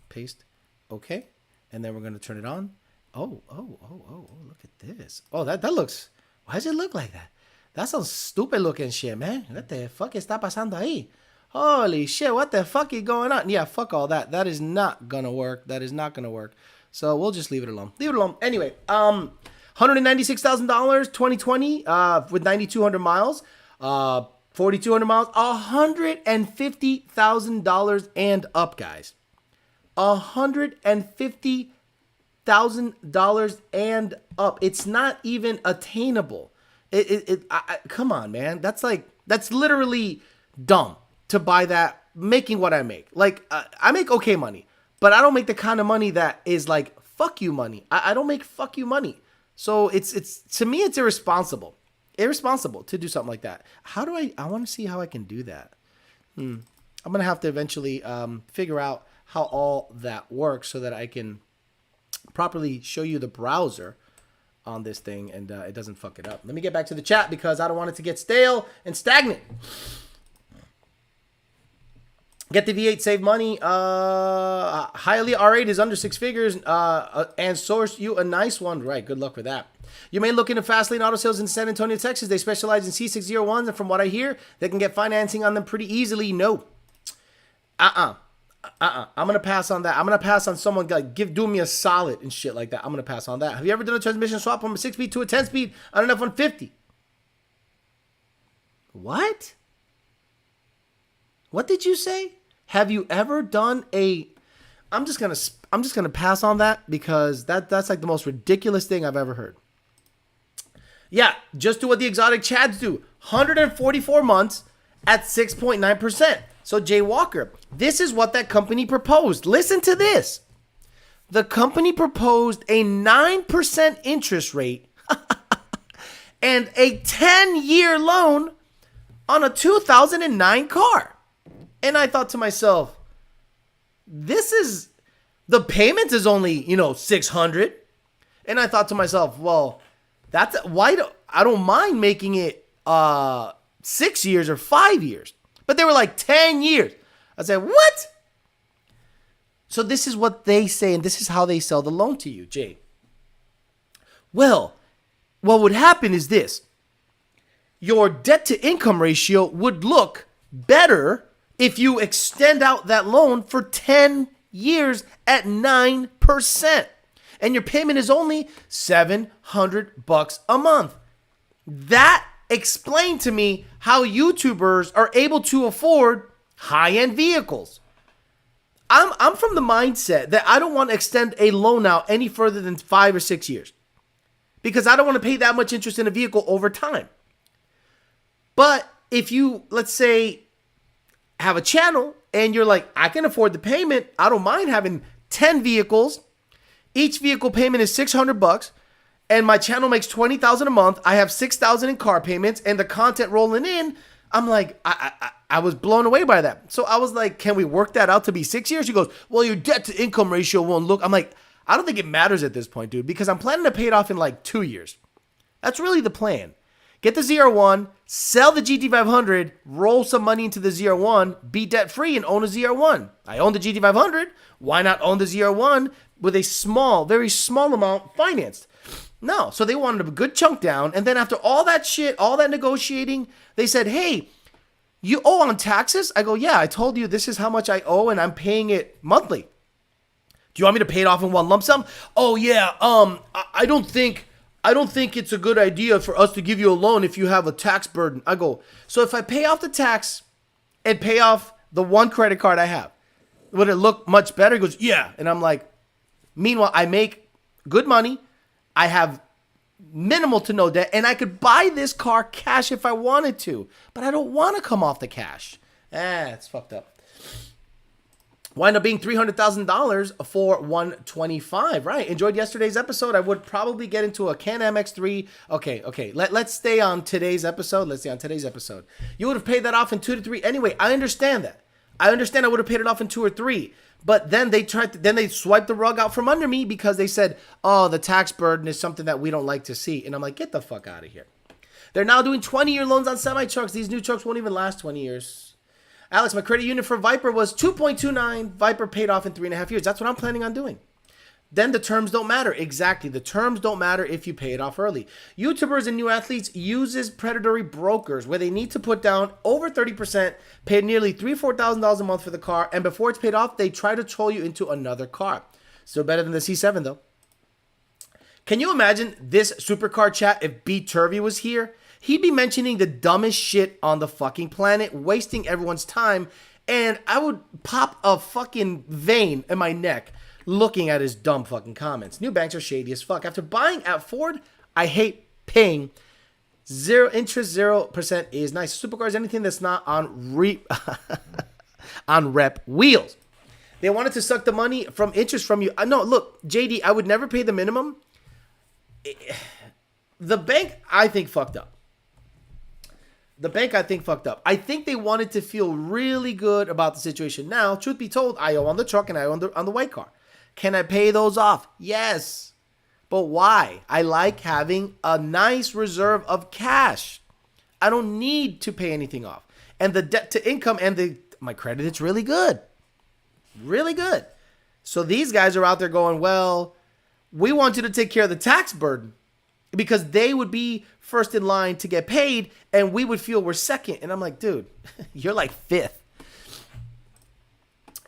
Paste. Okay. And then we're going to turn it on. Oh, look at this. Oh, that looks, why does it look like that? That's some stupid looking shit, man. What the fuck está pasando ahí? Holy shit, what the fuck is going on? Yeah, fuck all that. That is not gonna work. That is not gonna work. So we'll just leave it alone. Leave it alone. Anyway, $196,000, 2020, with 9,200 miles, 4,200 miles, $150,000 and up, guys. $150,000 and up. It's not even attainable. Come on, man. That's literally dumb to buy that, making what I make. Like, I make okay money, but I don't make the kind of money that is like fuck you money. I don't make fuck you money. So it's to me, it's irresponsible to do something like that. How do I want to see how I can do that. I'm going to have to eventually figure out how all that works so that I can properly show you the browser on this thing and it doesn't fuck it up. Let me get back to the chat because I don't want it to get stale and stagnant. Get the V8, save money. Highly R8 is under 6 figures and source you a nice one. Right, good luck with that. You may look into Fastlane Auto Sales in San Antonio, Texas. They specialize in C601s, and from what I hear, they can get financing on them pretty easily. No. I'm going to pass on that. I'm going to pass on someone like doing me a solid and shit like that. I'm going to pass on that. Have you ever done a transmission swap from a 6-speed to a 10-speed on an F-150? What? What did you say? Have you ever done a... I'm just gonna pass on that because that's like the most ridiculous thing I've ever heard. Yeah, just do what the exotic Chads do. 144 months at 6.9%. So Jay Walker, this is what that company proposed. Listen to this. The company proposed a 9% interest rate and a 10-year loan on a 2009 car. And I thought to myself, the payment is only, $600. And I thought to myself, well, I don't mind making it 6 years or 5 years. But they were like 10 years. I said, what? So this is what they say, and this is how they sell the loan to you, Jay. Well, what would happen is this. Your debt to income ratio would look better if you extend out that loan for 10 years at 9%. And your payment is only $700 a month. That explained to me how YouTubers are able to afford high-end vehicles. I'm from the mindset that I don't want to extend a loan out any further than 5 or 6 years because I don't want to pay that much interest in a vehicle over time. But if you, let's say, have a channel and you're like, I can afford the payment. I don't mind having 10 vehicles. Each vehicle payment is $600 and my channel makes $20,000 a month. I have $6,000 in car payments and the content rolling in. I'm like, I was blown away by that. So I was like, can we work that out to be 6 years? She goes, well, your debt to income ratio won't look. I'm like, I don't think it matters at this point, dude, because I'm planning to pay it off in like 2 years. That's really the plan. Get the ZR1, sell the GT500, roll some money into the ZR1, be debt-free, and own a ZR1. I own the GT500. Why not own the ZR1 with a small, very small amount financed? No. So they wanted a good chunk down. And then after all that shit, all that negotiating, they said, hey, you owe on taxes? I go, yeah, I told you this is how much I owe, and I'm paying it monthly. Do you want me to pay it off in one lump sum? Oh, yeah, I don't think it's a good idea for us to give you a loan if you have a tax burden. I go, so if I pay off the tax and pay off the one credit card I have, would it look much better? He goes, yeah. And I'm like, meanwhile, I make good money. I have minimal to no debt, and I could buy this car cash if I wanted to, but I don't want to come off the cash. It's fucked up. Wind up being $300,000 for $125. Right. Enjoyed yesterday's episode. I would probably get into a Can-Am X3. Okay. Let's stay on today's episode. You would have paid that off in 2 to 3. Anyway, I understand that. I would have paid it off in 2 or 3. But then they swiped the rug out from under me because they said, oh, the tax burden is something that we don't like to see. And I'm like, get the fuck out of here. They're now doing 20-year loans on semi-trucks. These new trucks won't even last 20 years. Alex, my credit unit for Viper was 2.29. Viper paid off in 3.5 years. That's what I'm planning on doing. then the terms don't matter. Exactly. The terms don't matter if you pay it off early. YouTubers and new athletes uses predatory brokers where they need to put down over 30%, pay nearly $3,000 to $4,000 a month for the car, and before it's paid off, they try to troll you into another car. Still better than the C7 though. Can you imagine this Supercar chat if B Turvey was here? He'd be mentioning the dumbest shit on the fucking planet, wasting everyone's time, and I would pop a fucking vein in my neck looking at his dumb fucking comments. New banks are shady as fuck. After buying at Ford, I hate paying. 0 interest, 0% is nice. Supercars, anything that's not on on rep wheels. They wanted to suck the money from interest from you. No, look, JD, I would never pay the minimum. The bank, I think, fucked up. I think they wanted to feel really good about the situation. Now, truth be told, I owe on the truck and I owe on the white car. Can I pay those off? Yes. But why? I like having a nice reserve of cash. I don't need to pay anything off. And the debt to income and my credit, it's really good. Really good. So these guys are out there going, well, we want you to take care of the tax burden because they would be first in line to get paid and we would feel we're second. And I'm like, dude, you're like fifth.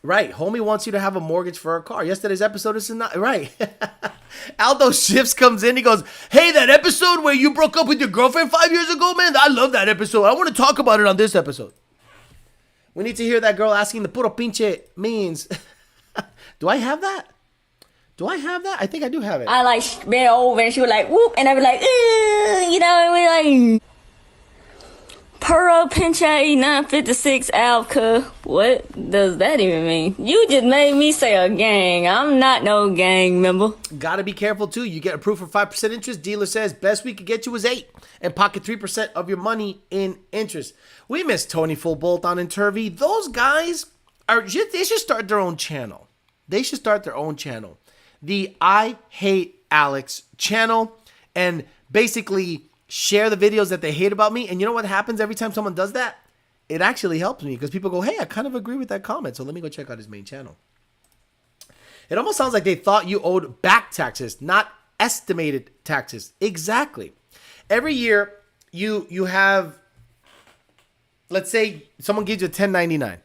Right. Homie wants you to have a mortgage for a car. Yesterday's episode is not right. Aldo Shifts comes in. He goes, hey, that episode where you broke up with your girlfriend 5 years ago, man, I love that episode. I want to talk about it on this episode. We need to hear that girl asking the puro pinche means. Do I have that? I think I do have it. I like bent over and she was like, whoop, and I was like, you know, and we like, Puro Pinche 956 Alka. What does that even mean? You just made me say a gang. I'm not no gang member. Gotta be careful too. You get approved for 5% interest. Dealer says best we could get you is 8 and pocket 3% of your money in interest. We miss Tony Full Bolt on and Turvey. Those guys they should start their own channel. The I Hate Alex channel, and basically share the videos that they hate about me. And you know what happens every time someone does that? It actually helps me because people go, hey, I kind of agree with that comment. So let me go check out his main channel. It almost sounds like they thought you owed back taxes, not estimated taxes. Exactly. Every year you have, let's say someone gives you a 1099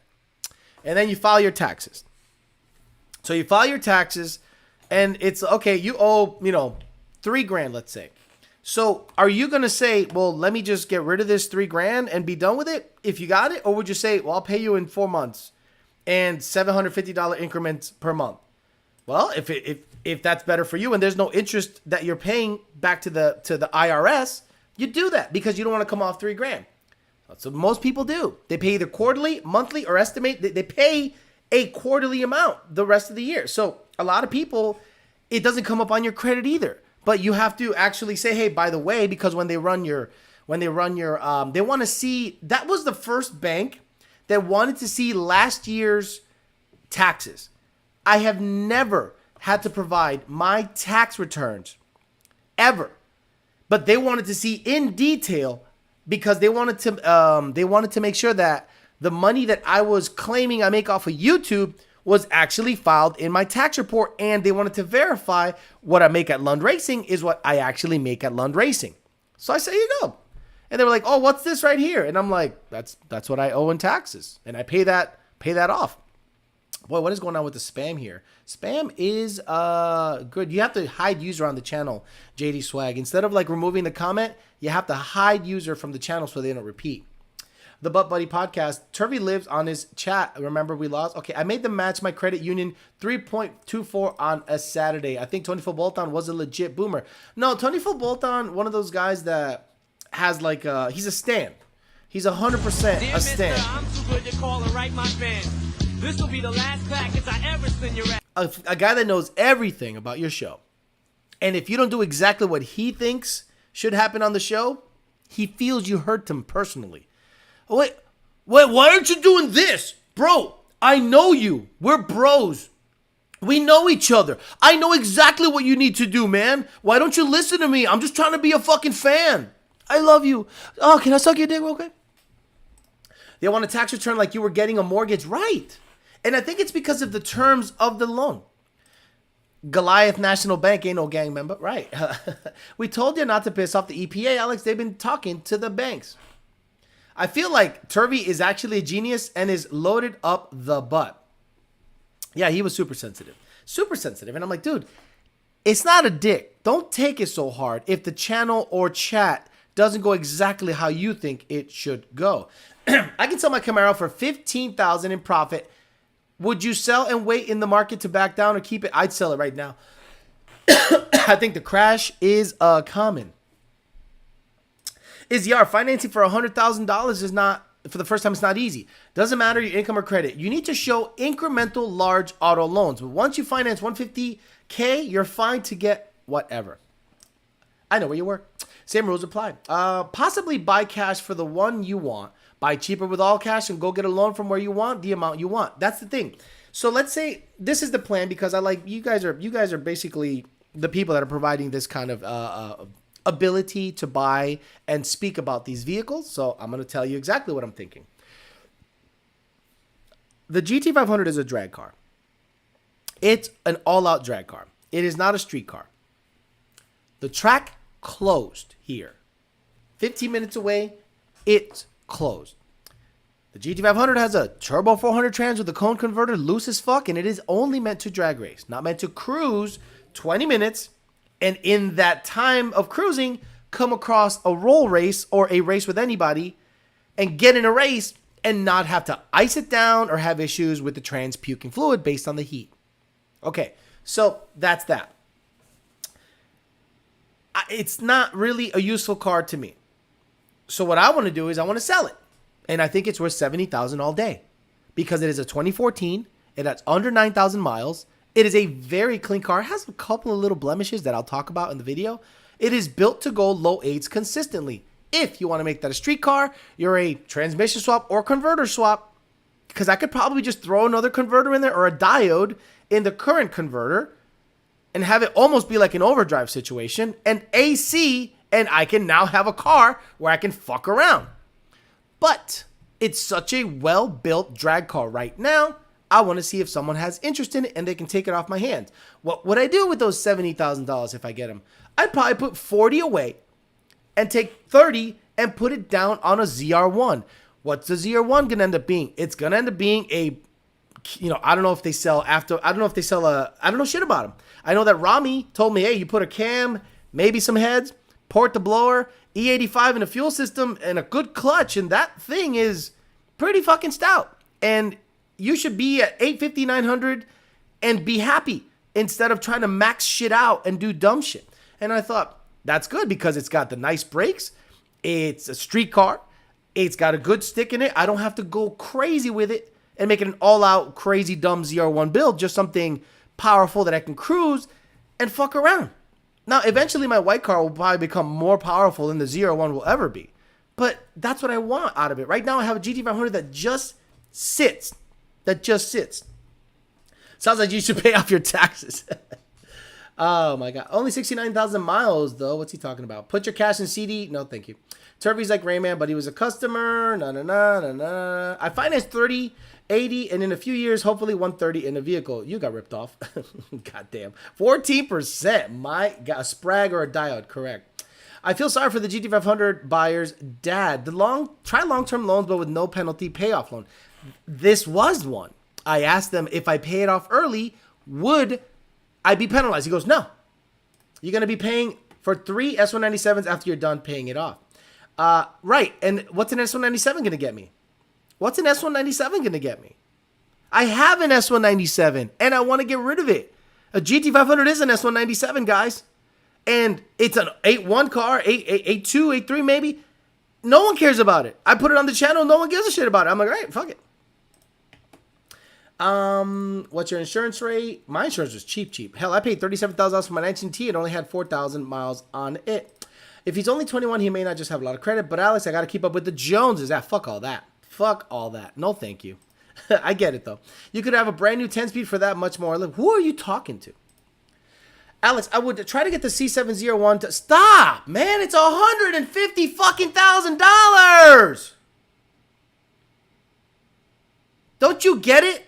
and then you file your taxes. So you file your taxes and it's okay. You owe, $3,000, let's say. So are you going to say, well, let me just get rid of this $3,000 and be done with it if you got it? Or would you say, well, I'll pay you in 4 months and $750 increments per month? Well, if that's better for you and there's no interest that you're paying back to the IRS, you do that because you don't want to come off $3,000. That's what most people do. They pay either quarterly, monthly, or estimate. They pay a quarterly amount the rest of the year. So a lot of people, it doesn't come up on your credit either. But you have to actually say, hey, by the way, because when they want to see, that was the first bank that wanted to see last year's taxes. I have never had to provide my tax returns ever, but they wanted to see in detail because they wanted to make sure that the money that I was claiming I make off of YouTube was actually filed in my tax report, and they wanted to verify what I make at Lund Racing is what I actually make at Lund Racing. So I said, here you go. And they were like, oh, what's this right here? And I'm like, that's what I owe in taxes. And I pay that off. Boy, what is going on with the spam here? Spam is good. You have to hide user on the channel, JD Swag. Instead of like removing the comment, you have to hide user from the channel so they don't repeat. The Butt Buddy podcast. Turvey lives on his chat. Remember we lost? Okay, I made them match my credit union 3.24 on a Saturday. I think Tony Full Bolton was a legit boomer. No, Tony Full Bolton, one of those guys that has like he's a stan. He's 100% a stan. I'm too good to call and write my pen. This will be the last package I ever send your ass. A guy that knows everything about your show. And if you don't do exactly what he thinks should happen on the show, he feels you hurt him personally. Wait, why aren't you doing this? Bro, I know you. We're bros. We know each other. I know exactly what you need to do, man. Why don't you listen to me? I'm just trying to be a fucking fan. I love you. Oh, can I suck your dick real quick? They want a tax return like you were getting a mortgage. Right. And I think it's because of the terms of the loan. Goliath National Bank ain't no gang member. Right. We told you not to piss off the EPA, Alex. They've been talking to the banks. I feel like Turvey is actually a genius and is loaded up the butt. Yeah, he was super sensitive. Super sensitive. And I'm like, dude, it's not a dick. Don't take it so hard if the channel or chat doesn't go exactly how you think it should go. I can sell my Camaro for $15,000 in profit. Would you sell and wait in the market to back down or keep it? I'd sell it right now. I think the crash is common. Izzy, financing for $100,000 is not, for the first time, it's not easy. Doesn't matter your income or credit. You need to show incremental large auto loans. But once you finance $150K, you're fine to get whatever. I know where you work. Same rules apply. Possibly buy cash for the one you want. Buy cheaper with all cash and go get a loan from where you want the amount you want. That's the thing. So let's say this is the plan, because I like you guys are basically the people that are providing this kind of ability to buy and speak about these vehicles. So I'm going to tell you exactly what I'm thinking. The GT500 is a drag car. It's an all-out drag car. It is not a street car. The track closed here. 15 minutes away, it's closed. The GT500 has a turbo 400 trans with a cone converter, loose as fuck, and it is only meant to drag race, not meant to cruise 20 minutes, and in that time of cruising, come across a roll race or a race with anybody and get in a race and not have to ice it down or have issues with the trans puking fluid based on the heat. Okay, so that's that. It's not really a useful car to me. So what I want to do is I want to sell it. And I think it's worth $70,000 all day, because it is a 2014. It has under 9,000 miles. It is a very clean car. It has a couple of little blemishes that I'll talk about in the video. It is built to go low eights consistently. If you want to make that a street car, you're a transmission swap or converter swap, because I could probably just throw another converter in there or a diode in the current converter and have it almost be like an overdrive situation, and AC, and I can now have a car where I can fuck around. But it's such a well-built drag car right now. I want to see if someone has interest in it and they can take it off my hands. What would I do with those $70,000 if I get them? I'd probably put 40 away and take 30 and put it down on a ZR1. What's the ZR1 going to end up being? It's going to end up being a, I don't know if they sell I don't know shit about them. I know that Rami told me, hey, you put a cam, maybe some heads, port the blower, E85 in a fuel system, and a good clutch, and that thing is pretty fucking stout. And you should be at 850, 900 and be happy instead of trying to max shit out and do dumb shit. And I thought, that's good, because it's got the nice brakes. It's a street car. It's got a good stick in it. I don't have to go crazy with it and make it an all-out crazy dumb ZR1 build, just something powerful that I can cruise and fuck around. Now, eventually my white car will probably become more powerful than the ZR1 will ever be. But that's what I want out of it. Right now I have a GT500 that just sits. Sounds like you should pay off your taxes. Oh my God. Only 69,000 miles though. What's he talking about? Put your cash in CD. No, thank you. Turvey's like Rayman, but he was a customer. I financed 30, 80, and in a few years, hopefully 130 in a vehicle. You got ripped off. Goddamn. 14%. My God. A Sprag or a diode. Correct. I feel sorry for the GT500 buyer's dad. Try long-term loans, but with no penalty payoff loan. This was one. I asked them, if I pay it off early, would I be penalized? He goes, no. You're going to be paying for 3 S197s after you're done paying it off. Right. And what's an S197 going to get me? What's an S197 going to get me? I have an S197 and I want to get rid of it. A GT500 is an S197, guys. And it's an 8.1 car, 8.2, 8.3 maybe. No one cares about it. I put it on the channel. No one gives a shit about it. I'm like, all right, fuck it. What's your insurance rate? My insurance was cheap. Hell, I paid $37,000 for my 19T. It only had 4,000 miles on it. If he's only 21, he may not just have a lot of credit. But Alex, I got to keep up with the Joneses. Fuck all that. Fuck all that. No, thank you. I get it, though. You could have a brand new 10-speed for that much more. Look, who are you talking to? Alex, I would try to get the C701 to... Stop, man. It's $150 fucking $1,000. Don't you get it?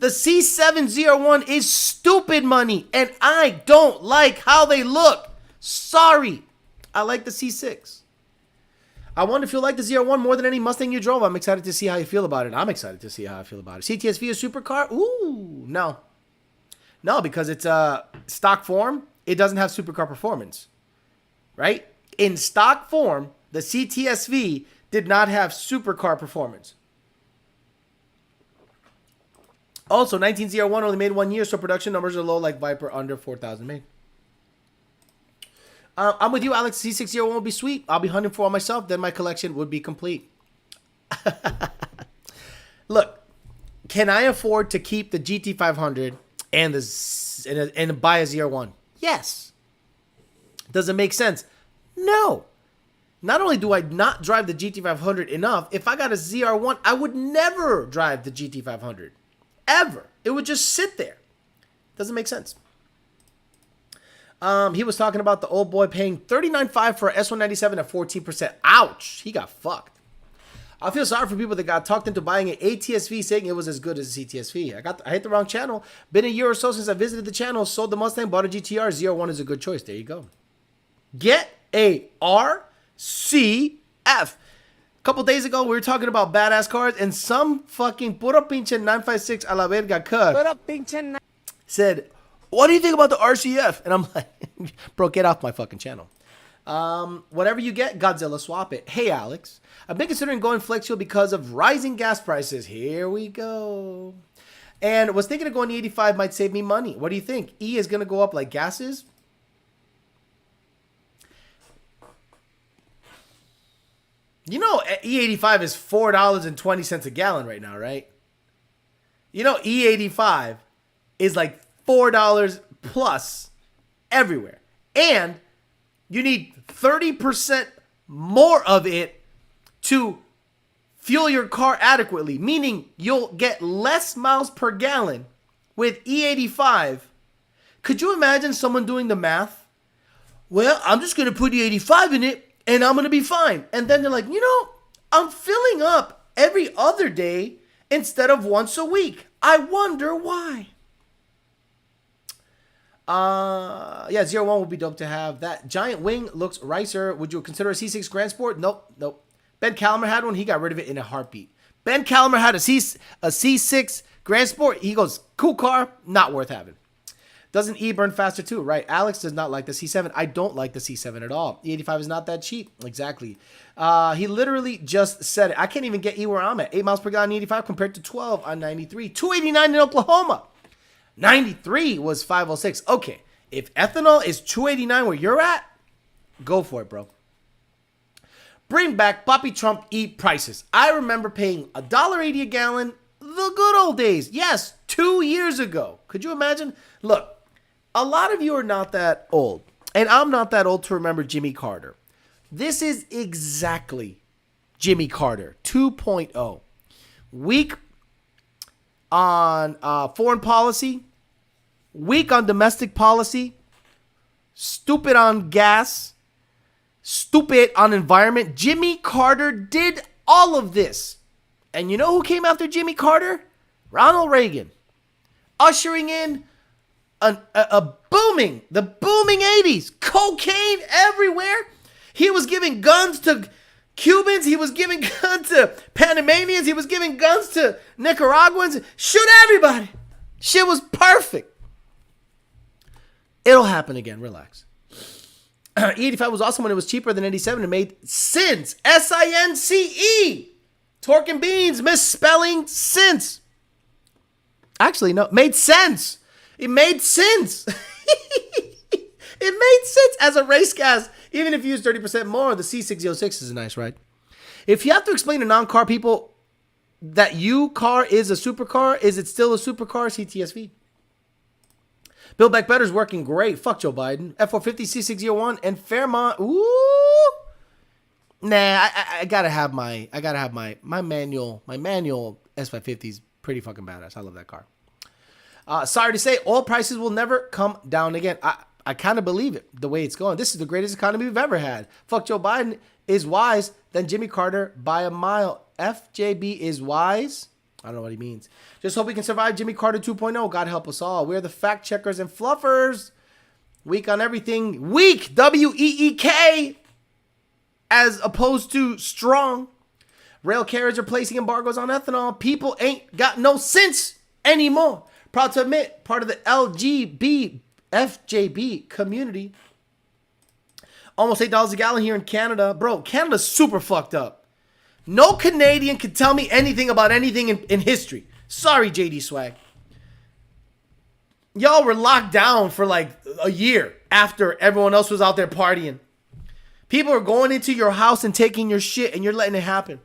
The C701 is stupid money, and I don't like how they look. Sorry. I like the C6. I wonder if you like the Z01 more than any Mustang you drove. I'm excited to see how you feel about it. I'm excited to see how I feel about it. CTSV is supercar? Ooh, no. No, because it's stock form. It doesn't have supercar performance, right? In stock form, the CTSV did not have supercar performance. Also, 1901 only made 1 year, so production numbers are low like Viper, under 4,000 made. I'm with you, Alex. C601 will be sweet. I'll be hunting for all myself. Then my collection would be complete. Look, can I afford to keep the GT500 and buy a ZR1? Yes. Does it make sense? No. Not only do I not drive the GT500 enough, if I got a ZR1, I would never drive the GT500. Ever. It would just sit there. Doesn't make sense. He was talking about the old boy paying $39.5 for a S197 at 14%. Ouch. He got fucked. I feel sorry for people that got talked into buying an ATSV saying it was as good as a CTSV. I hit the wrong channel. Been a year or so since I visited the channel, sold the Mustang, bought a GTR. ZR1 is a good choice. There you go. Get a RCF. A couple days ago, we were talking about badass cars, and some fucking puro pinche 956 a la verga cut Puro pinche said, what do you think about the RCF? And I'm like, bro, get off my fucking channel. Whatever you get, Godzilla, swap it. Hey, Alex, I've been considering going flex fuel because of rising gas prices. Here we go. And was thinking of going E85 might save me money. What do you think? E is going to go up like gas is? You know, E85 is $4.20 a gallon right now, right? You know, E85 is like $4 plus everywhere. And you need 30% more of it to fuel your car adequately, meaning you'll get less miles per gallon with E85. Could you imagine someone doing the math? Well, I'm just going to put E85 in it and I'm going to be fine. And then they're like, you know, I'm filling up every other day instead of once a week. I wonder why. Yeah, 01 would be dope to have. That giant wing looks ricer. Would you consider a C6 Grand Sport? Nope. Ben Callmer had one. He got rid of it in a heartbeat. Ben Callmer had a C6 Grand Sport. He goes, cool car, not worth having. Doesn't E burn faster too? Right. Alex does not like the C7. I don't like the C7 at all. E85 is not that cheap. Exactly. He literally just said it. I can't even get E where I'm at. 8 miles per gallon E85 compared to 12 on 93. 289 in Oklahoma. 93 was 506. Okay. If ethanol is 289 where you're at, go for it, bro. Bring back Poppy Trump E prices. I remember paying $1.80 a gallon the good old days. Yes, 2 years ago. Could you imagine? Look, a lot of you are not that old, and I'm not that old to remember Jimmy Carter. This is exactly Jimmy Carter 2.0. Weak on foreign policy, weak on domestic policy, stupid on gas, stupid on environment. Jimmy Carter did all of this. And you know who came after Jimmy Carter? Ronald Reagan. Ushering in the booming 80s. Cocaine everywhere. He was giving guns to Cubans. He was giving guns to Panamanians. He was giving guns to Nicaraguans. Shoot everybody. Shit was perfect. It'll happen again. Relax. E85 was awesome when it was cheaper than 87. It made sense. S-I-N-C-E. Torque and Beans misspelling since. Actually, no. Made sense. It made sense. It made sense as a race gas. Even if you use 30% more, the C606 is a nice ride. If you have to explain to non-car people that car is a supercar, is it still a supercar? CTSV. Build Back Better is working great. Fuck Joe Biden. F450, C601, and Fairmont. Ooh. Nah, I gotta have my manual S550 is pretty fucking badass. I love that car. Sorry to say, oil prices will never come down again. I kind of believe it the way it's going. This is the greatest economy we've ever had. Fuck Joe Biden is wise than Jimmy Carter by a mile. FJB is wise. I don't know what he means. Just hope we can survive Jimmy Carter 2.0. God help us all. We're the fact checkers and fluffers. Weak on everything. Weak, W-E-E-K, as opposed to strong. Rail carriers are placing embargoes on ethanol. People ain't got no sense anymore. Proud to admit, part of the FJB community. Almost $8 a gallon here in Canada. Bro, Canada's super fucked up. No Canadian can tell me anything about anything in history. Sorry, JD Swag. Y'all were locked down for like a year after everyone else was out there partying. People are going into your house and taking your shit, and you're letting it happen.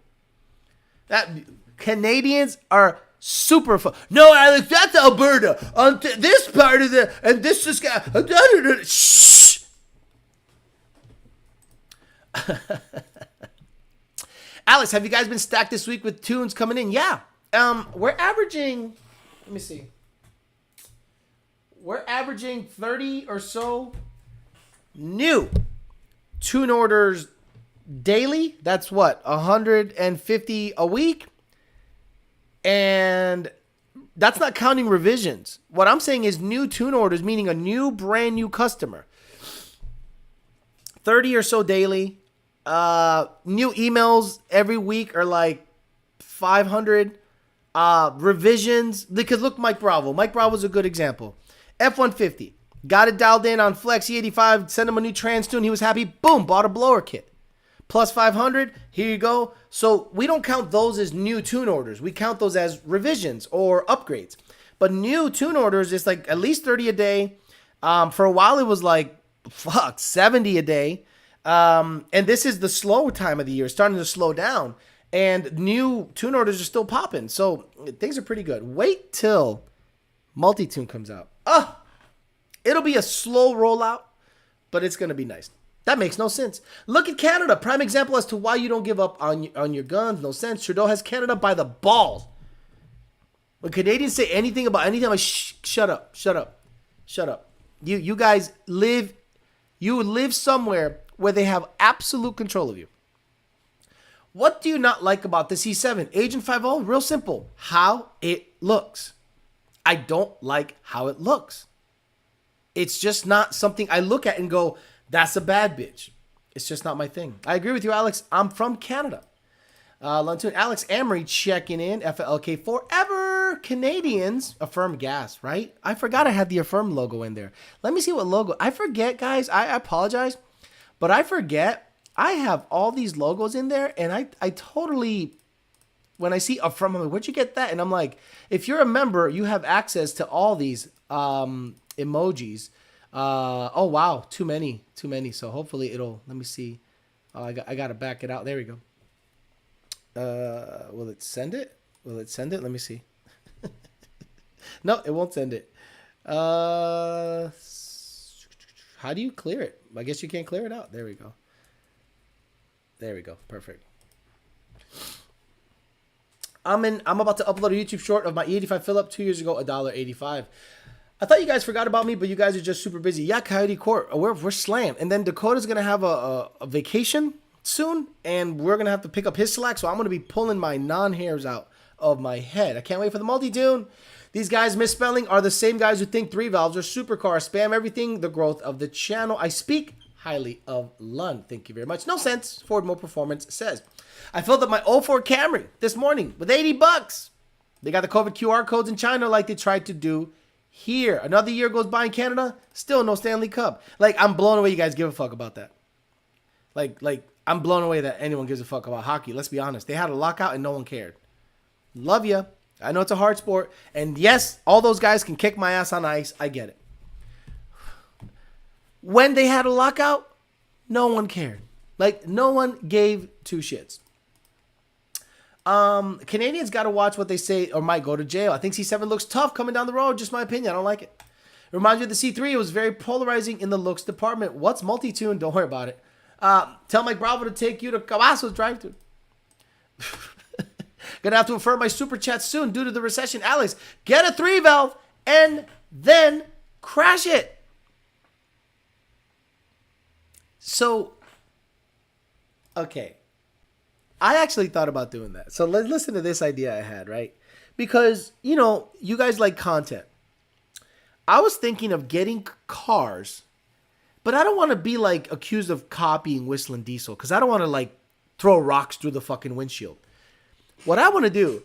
That Canadians are super fun. No, Alex, that's Alberta. On this part of the and this is shh. Alex, have you guys been stacked this week with tunes coming in? Yeah. We're averaging, let me see. We're averaging 30 or so new tune orders daily. That's what, 150 a week? And that's not counting revisions. What I'm saying is new tune orders, meaning a new, brand new customer. 30 or so daily. New emails every week are like 500. Revisions. Because look, Mike Bravo. Mike Bravo's a good example. F-150. Got it dialed in on Flex E85. Send him a new trans tune. He was happy. Boom. Bought a blower kit. Plus 500. Here you go. So we don't count those as new tune orders. We count those as revisions or upgrades. But new tune orders is like at least 30 a day. For a while it was like 70 a day. And this is the slow time of the year. It's starting to slow down. And new tune orders are still popping. So things are pretty good. Wait till multi-tune comes out. It'll be a slow rollout, but it's going to be nice. That makes no sense. Look at Canada. Prime example as to why you don't give up on your guns. No sense. Trudeau has Canada by the balls. When Canadians say anything about anything, I'm like, shut up. You guys live somewhere where they have absolute control of you. What do you not like about the C7? Agent 5.0, real simple. How it looks. I don't like how it looks. It's just not something I look at and go, that's a bad bitch. It's just not my thing. I agree with you, Alex. I'm from Canada. Alex Amory checking in. FLK forever. Canadians. Affirm gas, right? I forgot I had the Affirm logo in there. Let me see what logo. I forget, guys. I apologize. But I forget. I have all these logos in there. And I totally, when I see Affirm, I'm like, where'd you get that? And I'm like, if you're a member, you have access to all these emojis. Oh, wow. Too many. So hopefully it'll, let me see. I got to back it out. There we go. Will it send it? Let me see. No, it won't send it. How do you clear it? I guess you can't clear it out. There we go. Perfect. I'm about to upload a YouTube short of my E85 fill up 2 years ago, $1.85. I thought you guys forgot about me, but you guys are just super busy. Yeah, Coyote Court, we're slammed. And then Dakota's gonna have a vacation soon, and we're gonna have to pick up his slack. So I'm gonna be pulling my non-hairs out of my head. I can't wait for the multi-tune. These guys misspelling are the same guys who think 3 valves are supercar. Spam everything. The growth of the channel. I speak highly of Lund. Thank you very much. No sense. Ford More Performance says, I filled up my 04 Camry this morning with $80. They got the COVID QR codes in China like they tried to do here. Another year goes by in Canada. Still no Stanley Cup. Like, I'm blown away you guys give a fuck about that. Like I'm blown away that anyone gives a fuck about hockey. Let's be honest. They had a lockout and no one cared. Love ya. I know it's a hard sport. And yes, all those guys can kick my ass on ice. I get it. When they had a lockout, no one cared. Like, no one gave two shits. Canadians got to watch what they say or might go to jail. I think C7 looks tough coming down the road. Just my opinion. I don't like it. It reminds me of the C3. It was very polarizing in the looks department. What's multi-tune? Don't worry about it. Tell Mike Bravo to take you to Cavazos drive-thru. Gonna have to affirm my super chat soon due to the recession. Alex, get a 3 valve and then crash it. So, okay. I actually thought about doing that. So let's listen to this idea I had, right? because, you know, you guys like content. I was thinking of getting cars, but I don't want to be like accused of copying Whistling Diesel because I don't want to like throw rocks through the fucking windshield. What I want to do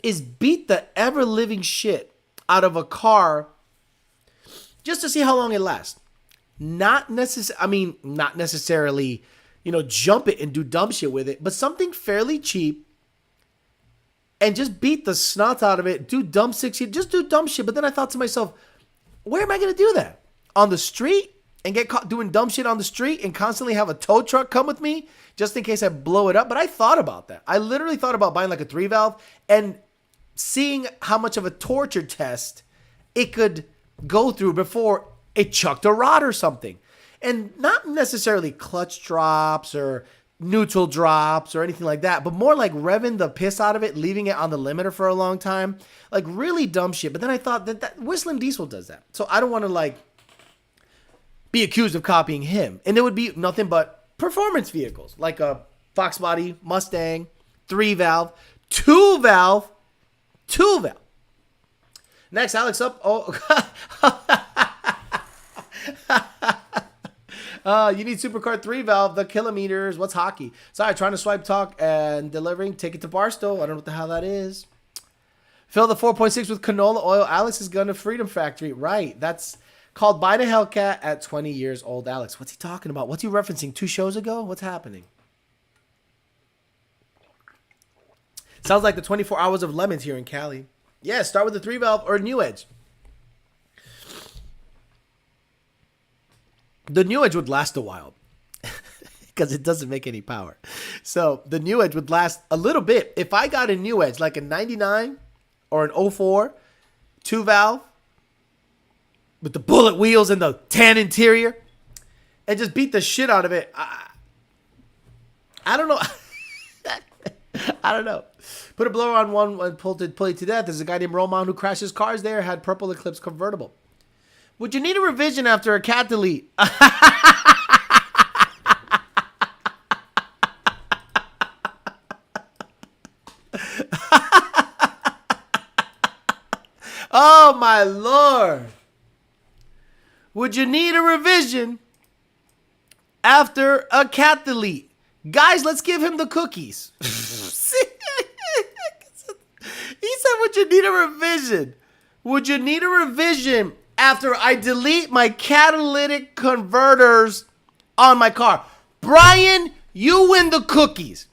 is beat the ever-living shit out of a car just to see how long it lasts. Not necessarily, you know, jump it and do dumb shit with it, but something fairly cheap and just beat the snot out of it, do dumb shit, just do dumb shit. But then I thought to myself, where am I going to do that? On the street and get caught doing dumb shit on the street and constantly have a tow truck come with me just in case I blow it up? But I thought about that. I literally thought about buying like a 3-valve and seeing how much of a torture test it could go through before it chucked a rod or something. And not necessarily clutch drops or neutral drops or anything like that, but more like revving the piss out of it, leaving it on the limiter for a long time. Like really dumb shit. But then I thought that Whistling Diesel does that. So I don't want to like be accused of copying him. And it would be nothing but performance vehicles like a Fox Body, Mustang, 3-valve, 2-valve. Next, Alex up. Oh, you need Supercar 3-valve, the kilometers. What's hockey? Sorry, trying to swipe talk and delivering. Take it to Barstow. I don't know what the hell that is. Fill the 4.6 with canola oil. Alex is going to Freedom Factory. Right. That's called Buy the Hellcat at 20 years old. Alex, what's he talking about? What's he referencing? 2 shows ago? What's happening? Sounds like the 24 hours of lemons here in Cali. Yeah, start with the 3-valve or New Edge. The New Edge would last a while because it doesn't make any power. So the New Edge would last a little bit. If I got a New Edge, like a 99 or an 04, 2-valve with the bullet wheels and the tan interior and just beat the shit out of it. I don't know. I don't know. Put a blower on one and pull it to death. There's a guy named Roman who crashes cars there, had purple Eclipse convertible. Would you need a revision after a cat delete? Oh my Lord. Would you need a revision after a cat delete? Guys, let's give him the cookies. He said, would you need a revision? Would you need a revision after I delete my catalytic converters on my car? Brian, you win the cookies.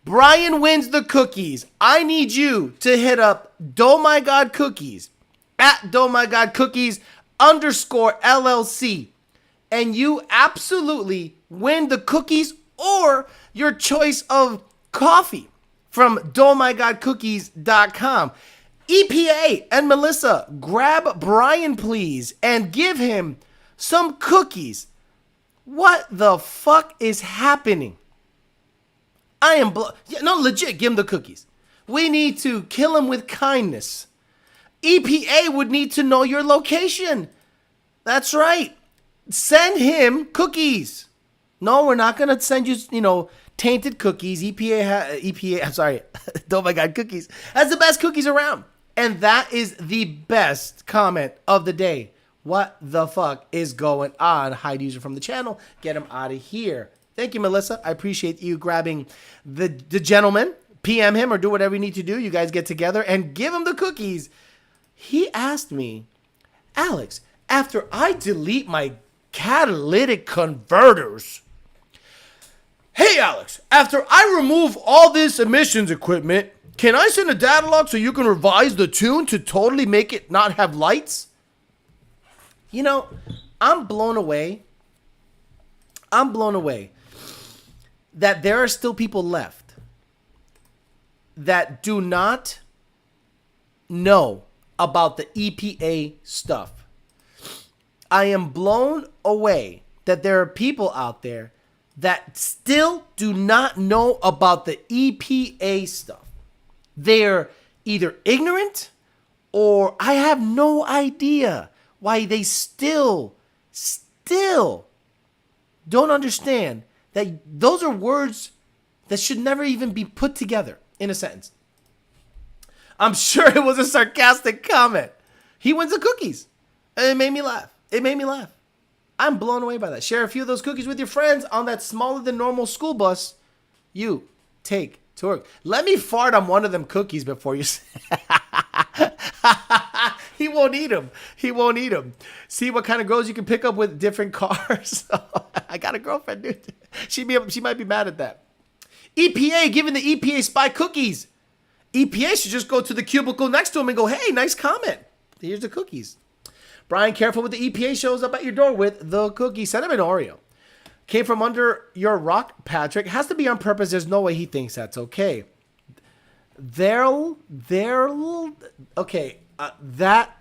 Brian wins the cookies. I need you to hit up DoMyGodCookies at DoMyGodCookies_LLC. And you absolutely win the cookies or your choice of coffee from DoMyGodCookies.com. EPA and Melissa, grab Brian, please, and give him some cookies. What the fuck is happening? I am legit, give him the cookies. We need to kill him with kindness. EPA would need to know your location. That's right. Send him cookies. No, we're not going to send you, tainted cookies. Oh my God, cookies. That's the best cookies around. And that is the best comment of the day. What the fuck is going on? Hide user from the channel. Get him out of here. Thank you, Melissa. I appreciate you grabbing the gentleman. PM him or do whatever you need to do. You guys get together and give him the cookies. He asked me, Alex, after I delete my catalytic converters, hey, Alex, after I remove all this emissions equipment, can I send a data log so you can revise the tune to totally make it not have lights? I'm blown away. That there are still people left that do not know about the EPA stuff. I am blown away that there are people out there that still do not know about the EPA stuff. They're either ignorant or I have no idea why they still don't understand that those are words that should never even be put together in a sentence. I'm sure it was a sarcastic comment. He wins the cookies. And it made me laugh. It made me laugh. I'm blown away by that. Share a few of those cookies with your friends on that smaller than normal school bus you take to work. Let me fart on one of them cookies before you say He won't eat them. He won't eat them. See what kind of girls you can pick up with different cars. I got a girlfriend, dude. She might be mad at that. EPA giving the EPA spy cookies. EPA should just go to the cubicle next to him and go, hey, nice comment. Here's the cookies. Brian, careful with the EPA shows up at your door with the cookie. Send him an Oreo. Came from under your rock, Patrick. Has to be on purpose. There's no way he thinks that's okay. Okay. That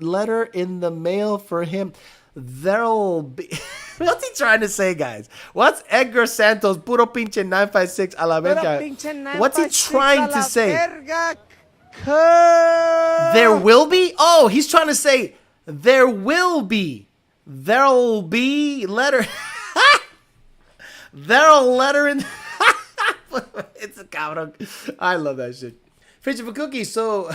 letter in the mail for him. There'll be. What's he trying to say, guys? What's Edgar Santos? Puro pinche 956 a la verga. What's he trying to say? There will be? Oh, he's trying to say there will be. There'll be letter. There'll letter in. It's a cabrón. I love that shit. Fishing for cookies, so.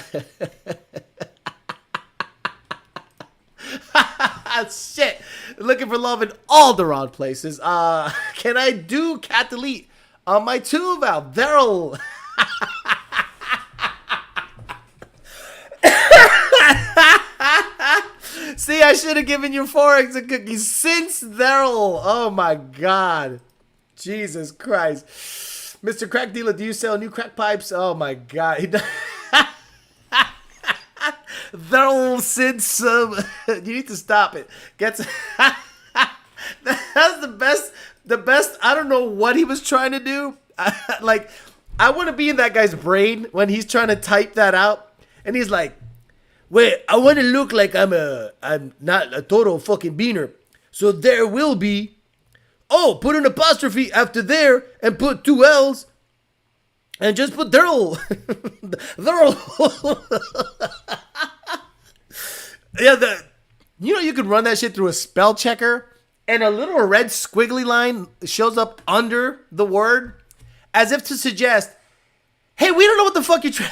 Shit. Looking for love in all the wrong places. Can I do cat delete on my tube valve? There'll. See, I should have given you 4 eggs and cookies since there'll. Oh my God. Jesus Christ. Mr. Crack Dealer, do you sell new crack pipes? Oh my God. There'll since you need to stop it. That's the best. The best. I don't know what he was trying to do. Like, I want to be in that guy's brain when he's trying to type that out, and he's like, "Wait, I want to look like I'm not a total fucking beaner. So there will be. Oh, put an apostrophe after there and put 2 L's, and just put there'll. There'll." Yeah, you could run that shit through a spell checker, and a little red squiggly line shows up under the word, as if to suggest, hey, we don't know what the fuck you're trying.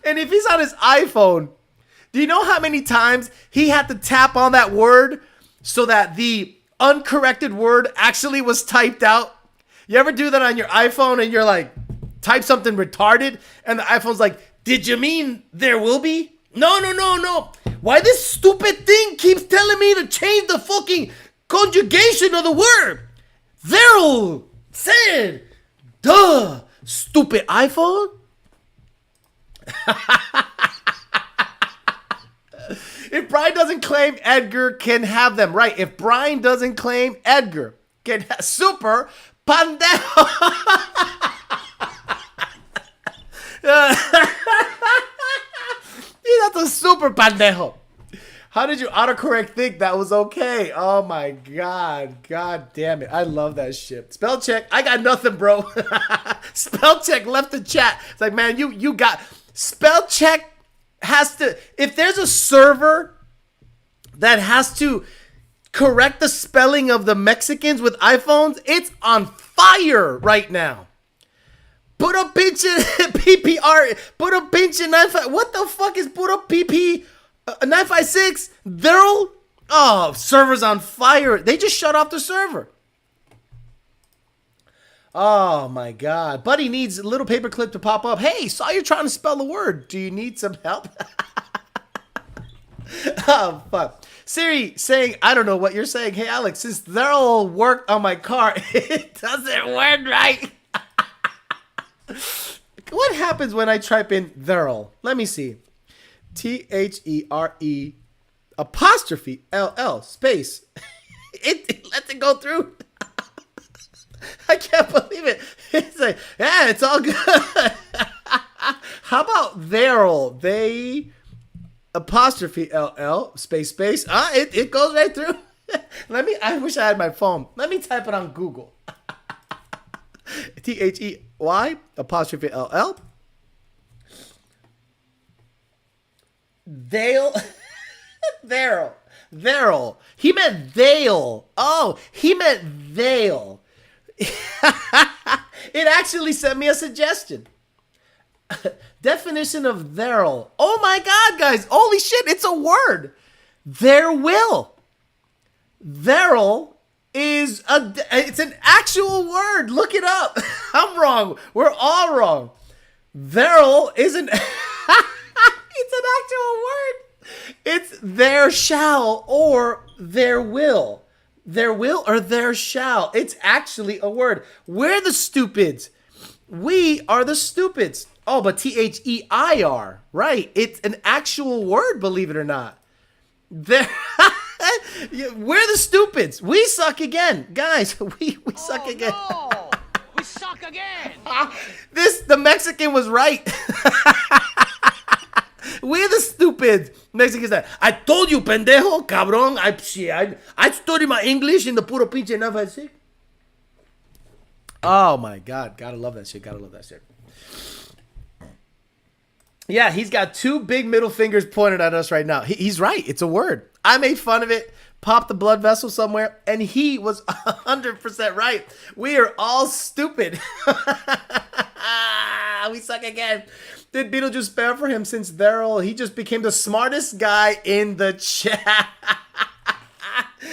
And if he's on his iPhone, do you know how many times he had to tap on that word so that the uncorrected word actually was typed out? You ever do that on your iPhone and you're like, type something retarded, and the iPhone's like, did you mean there will be? No. Why this stupid thing keeps telling me to change the fucking conjugation of the word? There'll said, duh, stupid iPhone. If Brian doesn't claim, Edgar can have them. Right, if Brian doesn't claim, Edgar can have super pandejo. That's a super pandejo. How did you autocorrect think that was okay? Oh my God. God damn it. I love that shit. Spell check. I got nothing, bro. Spell check left the chat. It's like, man, you got... Spell check has to... If there's a server that has to correct the spelling of the Mexicans with iPhones, it's on fire right now. Put a pinche PPR. Put a pinche 95. What the fuck is put a PP 956? There'll. Oh, server's on fire. They just shut off the server. Oh my God. Buddy needs a little paperclip to pop up. Hey, saw you trying to spell the word. Do you need some help? Oh, fuck. Siri saying, I don't know what you're saying. Hey, Alex, since there'll work on my car, it doesn't work right. What happens when I type in there'll? Let me see. THERE apostrophe LL space. It lets it go through. I can't believe it. It's like, yeah, it's all good. How about there'll? They apostrophe LL space. It goes right through. I wish I had my phone. Let me type it on Google. THEY apostrophe LL. There'll. He meant they'll. Oh, he meant they'll. It actually sent me a suggestion. Definition of there'll. Oh my God, guys. Holy shit, it's a word. There will. There'll is it's an actual word. Look it up. I'm wrong. We're all wrong. There'll isn't it's an actual word. It's there shall or there will. There will or there shall. It's actually a word. We're the stupids. We are the stupids. Oh, but THEIR. Right. It's an actual word, believe it or not. There we're the stupids. We suck again. Guys, we suck again. No. We suck again. The Mexican was right. We're the stupid Mexicans. That I told you, pendejo, cabrón. I studied my English in the puro pinche 956. Oh my God, gotta love that shit. Gotta love that shit. Yeah, he's got two big middle fingers pointed at us right now. He's right. It's a word. I made fun of it, popped the blood vessel somewhere, and he was 100% right. We are all stupid. We suck again. Did Beetlejuice spell for him since Daryl? He just became the smartest guy in the chat.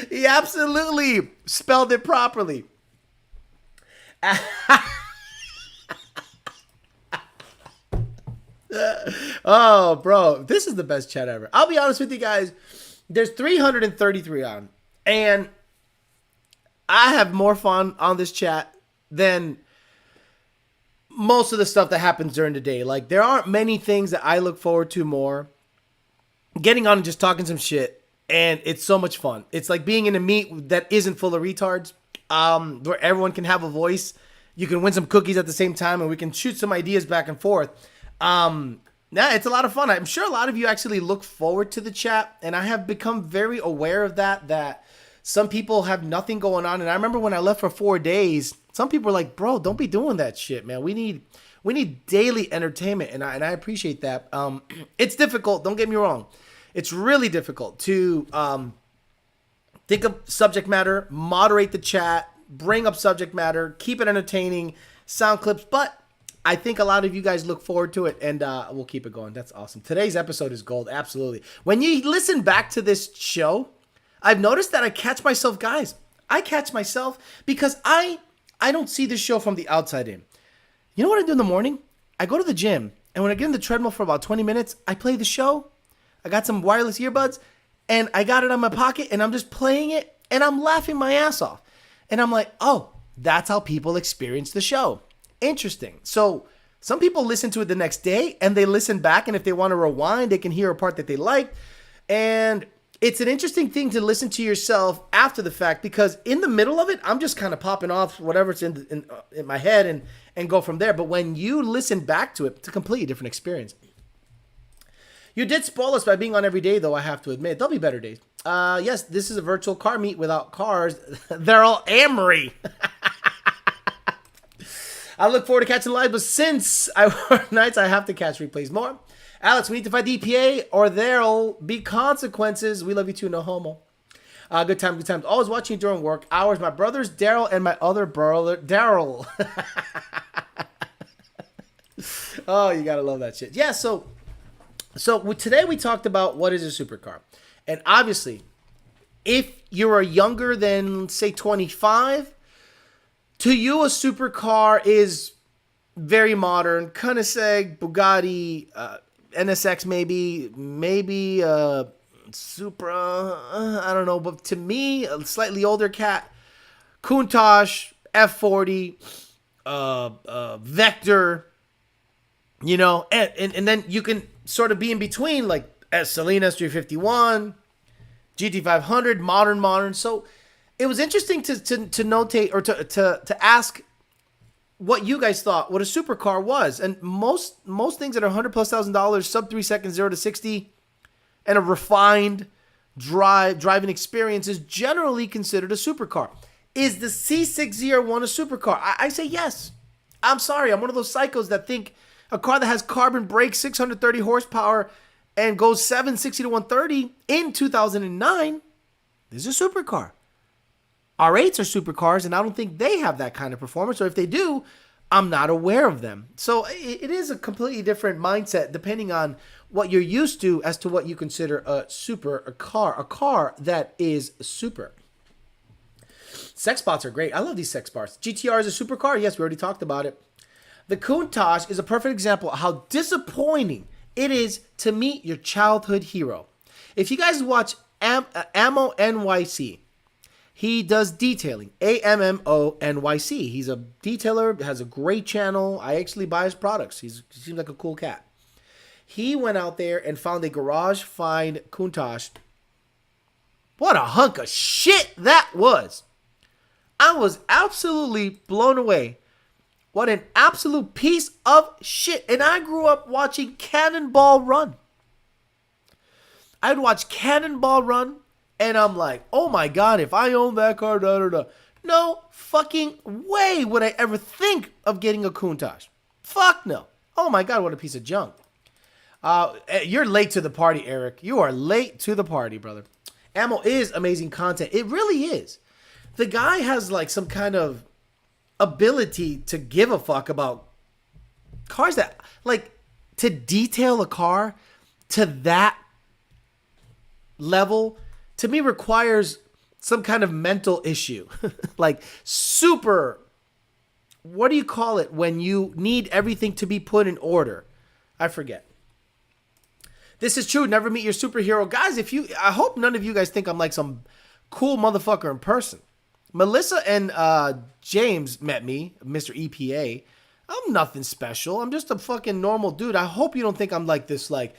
He absolutely spelled it properly. Oh, bro, this is the best chat ever. I'll be honest with you guys. There's 333 on, and I have more fun on this chat than most of the stuff that happens during the day. Like, there aren't many things that I look forward to more. Getting on and just talking some shit, and it's so much fun. It's like being in a meet that isn't full of retards, where everyone can have a voice. You can win some cookies at the same time, and we can shoot some ideas back and forth. Yeah, it's a lot of fun. I'm sure a lot of you actually look forward to the chat, and I have become very aware of that some people have nothing going on. And I remember when I left for 4 days, some people were like, bro, don't be doing that shit, man. We need daily entertainment, and I appreciate that. It's difficult, don't get me wrong. It's really difficult to think of subject matter, moderate the chat, bring up subject matter, keep it entertaining, sound clips, but I think a lot of you guys look forward to it, and we'll keep it going. That's awesome. Today's episode is gold, absolutely. When you listen back to this show, I've noticed that I catch myself, guys. I catch myself because I don't see this show from the outside in. You know what I do in the morning? I go to the gym, and when I get in the treadmill for about 20 minutes, I play the show. I got some wireless earbuds, and I got it on my pocket, and I'm just playing it, and I'm laughing my ass off. And I'm like, oh, that's how people experience the show. Interesting. So some people listen to it the next day and they listen back, and if they want to rewind, they can hear a part that they like. And it's an interesting thing to listen to yourself after the fact, because in the middle of it, I'm just kind of popping off whatever's in my head and go from there. But when you listen back to it, it's a completely different experience. You did spoil us by being on every day, though, I have to admit. There'll be better days. Yes, this is a virtual car meet without cars. They're all Amory. I look forward to catching live, but since I work nights, I have to catch replays more. Alex, we need to fight the EPA or there'll be consequences. We love you too, no homo. Good time, good times. Always watching you during work hours. My brothers, Daryl, and my other brother, Daryl. Oh, you gotta love that shit. Yeah, so today we talked about what is a supercar. And obviously, if you're younger than, say, 25, to you, a supercar is very modern. Koenigsegg, Bugatti, NSX maybe Supra, I don't know. But to me, a slightly older cat, Countach, F40, Vector, you know, and then you can sort of be in between, like Celine S351, GT500, modern. So it was interesting to notate or to ask what you guys thought what a supercar was. And most things that are $100,000+, sub 3 seconds, 0 to 60, and a refined driving experience is generally considered a supercar. Is the C601 a supercar? I say yes. I'm sorry. I'm one of those psychos that think a car that has carbon brakes, 630 horsepower, and goes 760 to 130 in 2009 is a supercar. R8s are supercars, and I don't think they have that kind of performance. Or if they do, I'm not aware of them. So it is a completely different mindset depending on what you're used to as to what you consider a car that is super. Sex bots are great. I love these sex bots. GTR is a supercar. Yes, we already talked about it. The Countach is a perfect example of how disappointing it is to meet your childhood hero. If you guys watch Ammo NYC, he does detailing. AMMO-NYC. He's a detailer, has a great channel. I actually buy his products. He seems like a cool cat. He went out there and found a garage find Countach. What a hunk of shit that was. I was absolutely blown away. What an absolute piece of shit. And I grew up watching Cannonball Run. I'd watch Cannonball Run, and I'm like, oh my God, if I owned that car, da da da. No fucking way would I ever think of getting a Countach. Fuck no. Oh my God, what a piece of junk. You're late to the party, Eric. You are late to the party, brother. Ammo is amazing content. It really is. The guy has like some kind of ability to give a fuck about cars that, like, to detail a car to that level, to me, requires some kind of mental issue. Like super, what do you call it when you need everything to be put in order? I forget. This is true. Never meet your superhero. Guys, I hope none of you guys think I'm like some cool motherfucker in person. Melissa and James met me, Mr. EPA. I'm nothing special. I'm just a fucking normal dude. I hope you don't think I'm like this, like,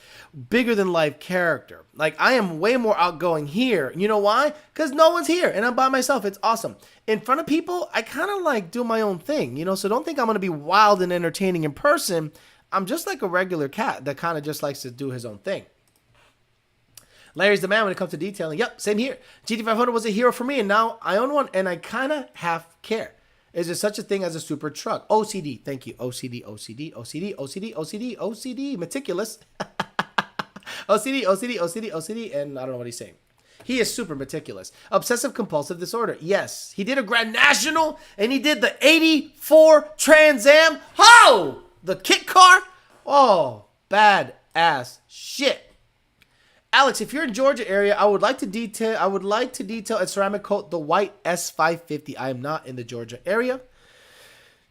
bigger than life character. Like, I am way more outgoing here. You know why? Because no one's here and I'm by myself. It's awesome. In front of people, I kind of like do my own thing, you know? So don't think I'm going to be wild and entertaining in person. I'm just like a regular cat that kind of just likes to do his own thing. Larry's the man when it comes to detailing. Yep, same here. GT500 was a hero for me, and now I own one, and I kind of half care. Is there such a thing as a super truck? OCD. Thank you. OCD, OCD, OCD, OCD, OCD, OCD. Meticulous. OCD, OCD, OCD, OCD, and I don't know what he's saying. He is super meticulous. Obsessive compulsive disorder. Yes. He did a Grand National, and he did the 84 Trans Am. Oh! The kit car. Oh, bad ass shit. Alex, if you're in Georgia area, I would like to detail and ceramic coat the white S550. I am not in the Georgia area.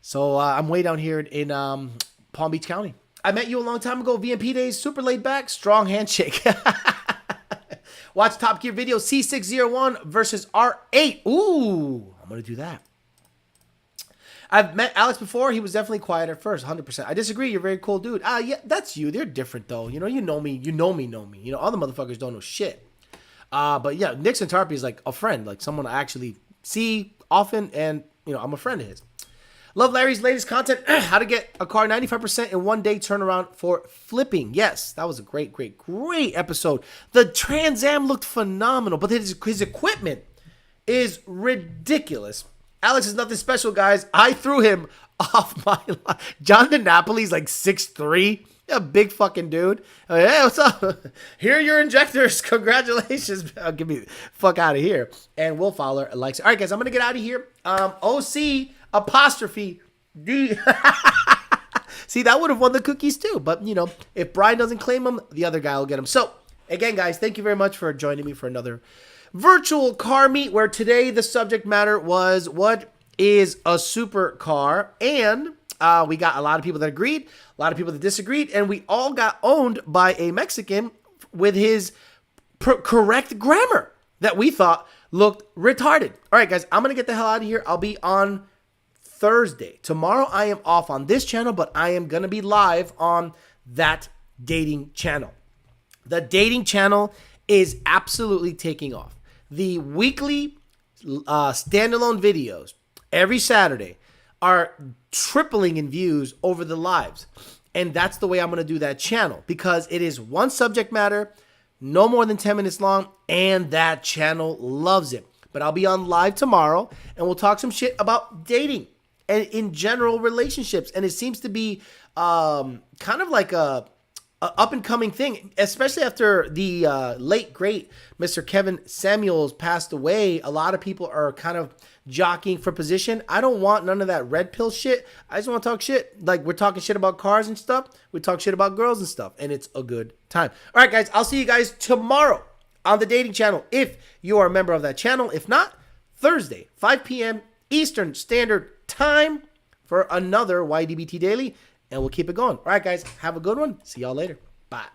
So I'm way down here in Palm Beach County. I met you a long time ago, VMP days, super laid back, strong handshake. Watch Top Gear video, C601 versus R8. Ooh, I'm going to do that. I've met Alex before. He was definitely quiet at first, 100%. I disagree. You're a very cool dude. Yeah, that's you. They're different, though. You know me. You know me. You know, all the motherfuckers don't know shit. But yeah, Nixon Tarpey is like a friend, like someone I actually see often, and, you know, I'm a friend of his. Love Larry's latest content. How to get a car 95% in 1 day turnaround for flipping. Yes, that was a great episode. The Trans Am looked phenomenal, but his equipment is ridiculous. Alex is nothing special, guys. I threw him off my line. John DiNapoli's like 6'3", a big fucking dude. Hey, what's up? Here are your injectors. Congratulations. Get me the fuck out of here. And Will Fowler likes it. All right, guys, I'm going to get out of here. OC apostrophe D. See, that would have won the cookies too. But, you know, if Brian doesn't claim them, the other guy will get them. So, again, guys, thank you very much for joining me for another virtual car meet, where today the subject matter was what is a supercar, and we got a lot of people that agreed, a lot of people that disagreed, and we all got owned by a Mexican with his correct grammar that we thought looked retarded. All right, guys, I'm gonna get the hell out of here. I'll be on Thursday. Tomorrow I am off on this channel, but I am gonna be live on that dating channel. The dating channel is absolutely taking off. The weekly standalone videos every Saturday are tripling in views over the lives. And that's the way I'm going to do that channel, because it is one subject matter, no more than 10 minutes long, and that channel loves it. But I'll be on live tomorrow, and we'll talk some shit about dating and in general relationships. And it seems to be kind of like a up and coming thing, especially after the late great Mr. Kevin Samuels passed away. A lot of people are kind of jockeying for position. I don't want none of that red pill shit. I just want to talk shit. Like, we're talking shit about cars and stuff. We talk shit about girls and stuff, and it's a good time. All right, guys, I'll see you guys tomorrow on the dating channel if you are a member of that channel. If not, Thursday, 5 p.m. Eastern Standard Time for another YDBT Daily, and we'll keep it going. All right, guys, have a good one. See y'all later. Bye.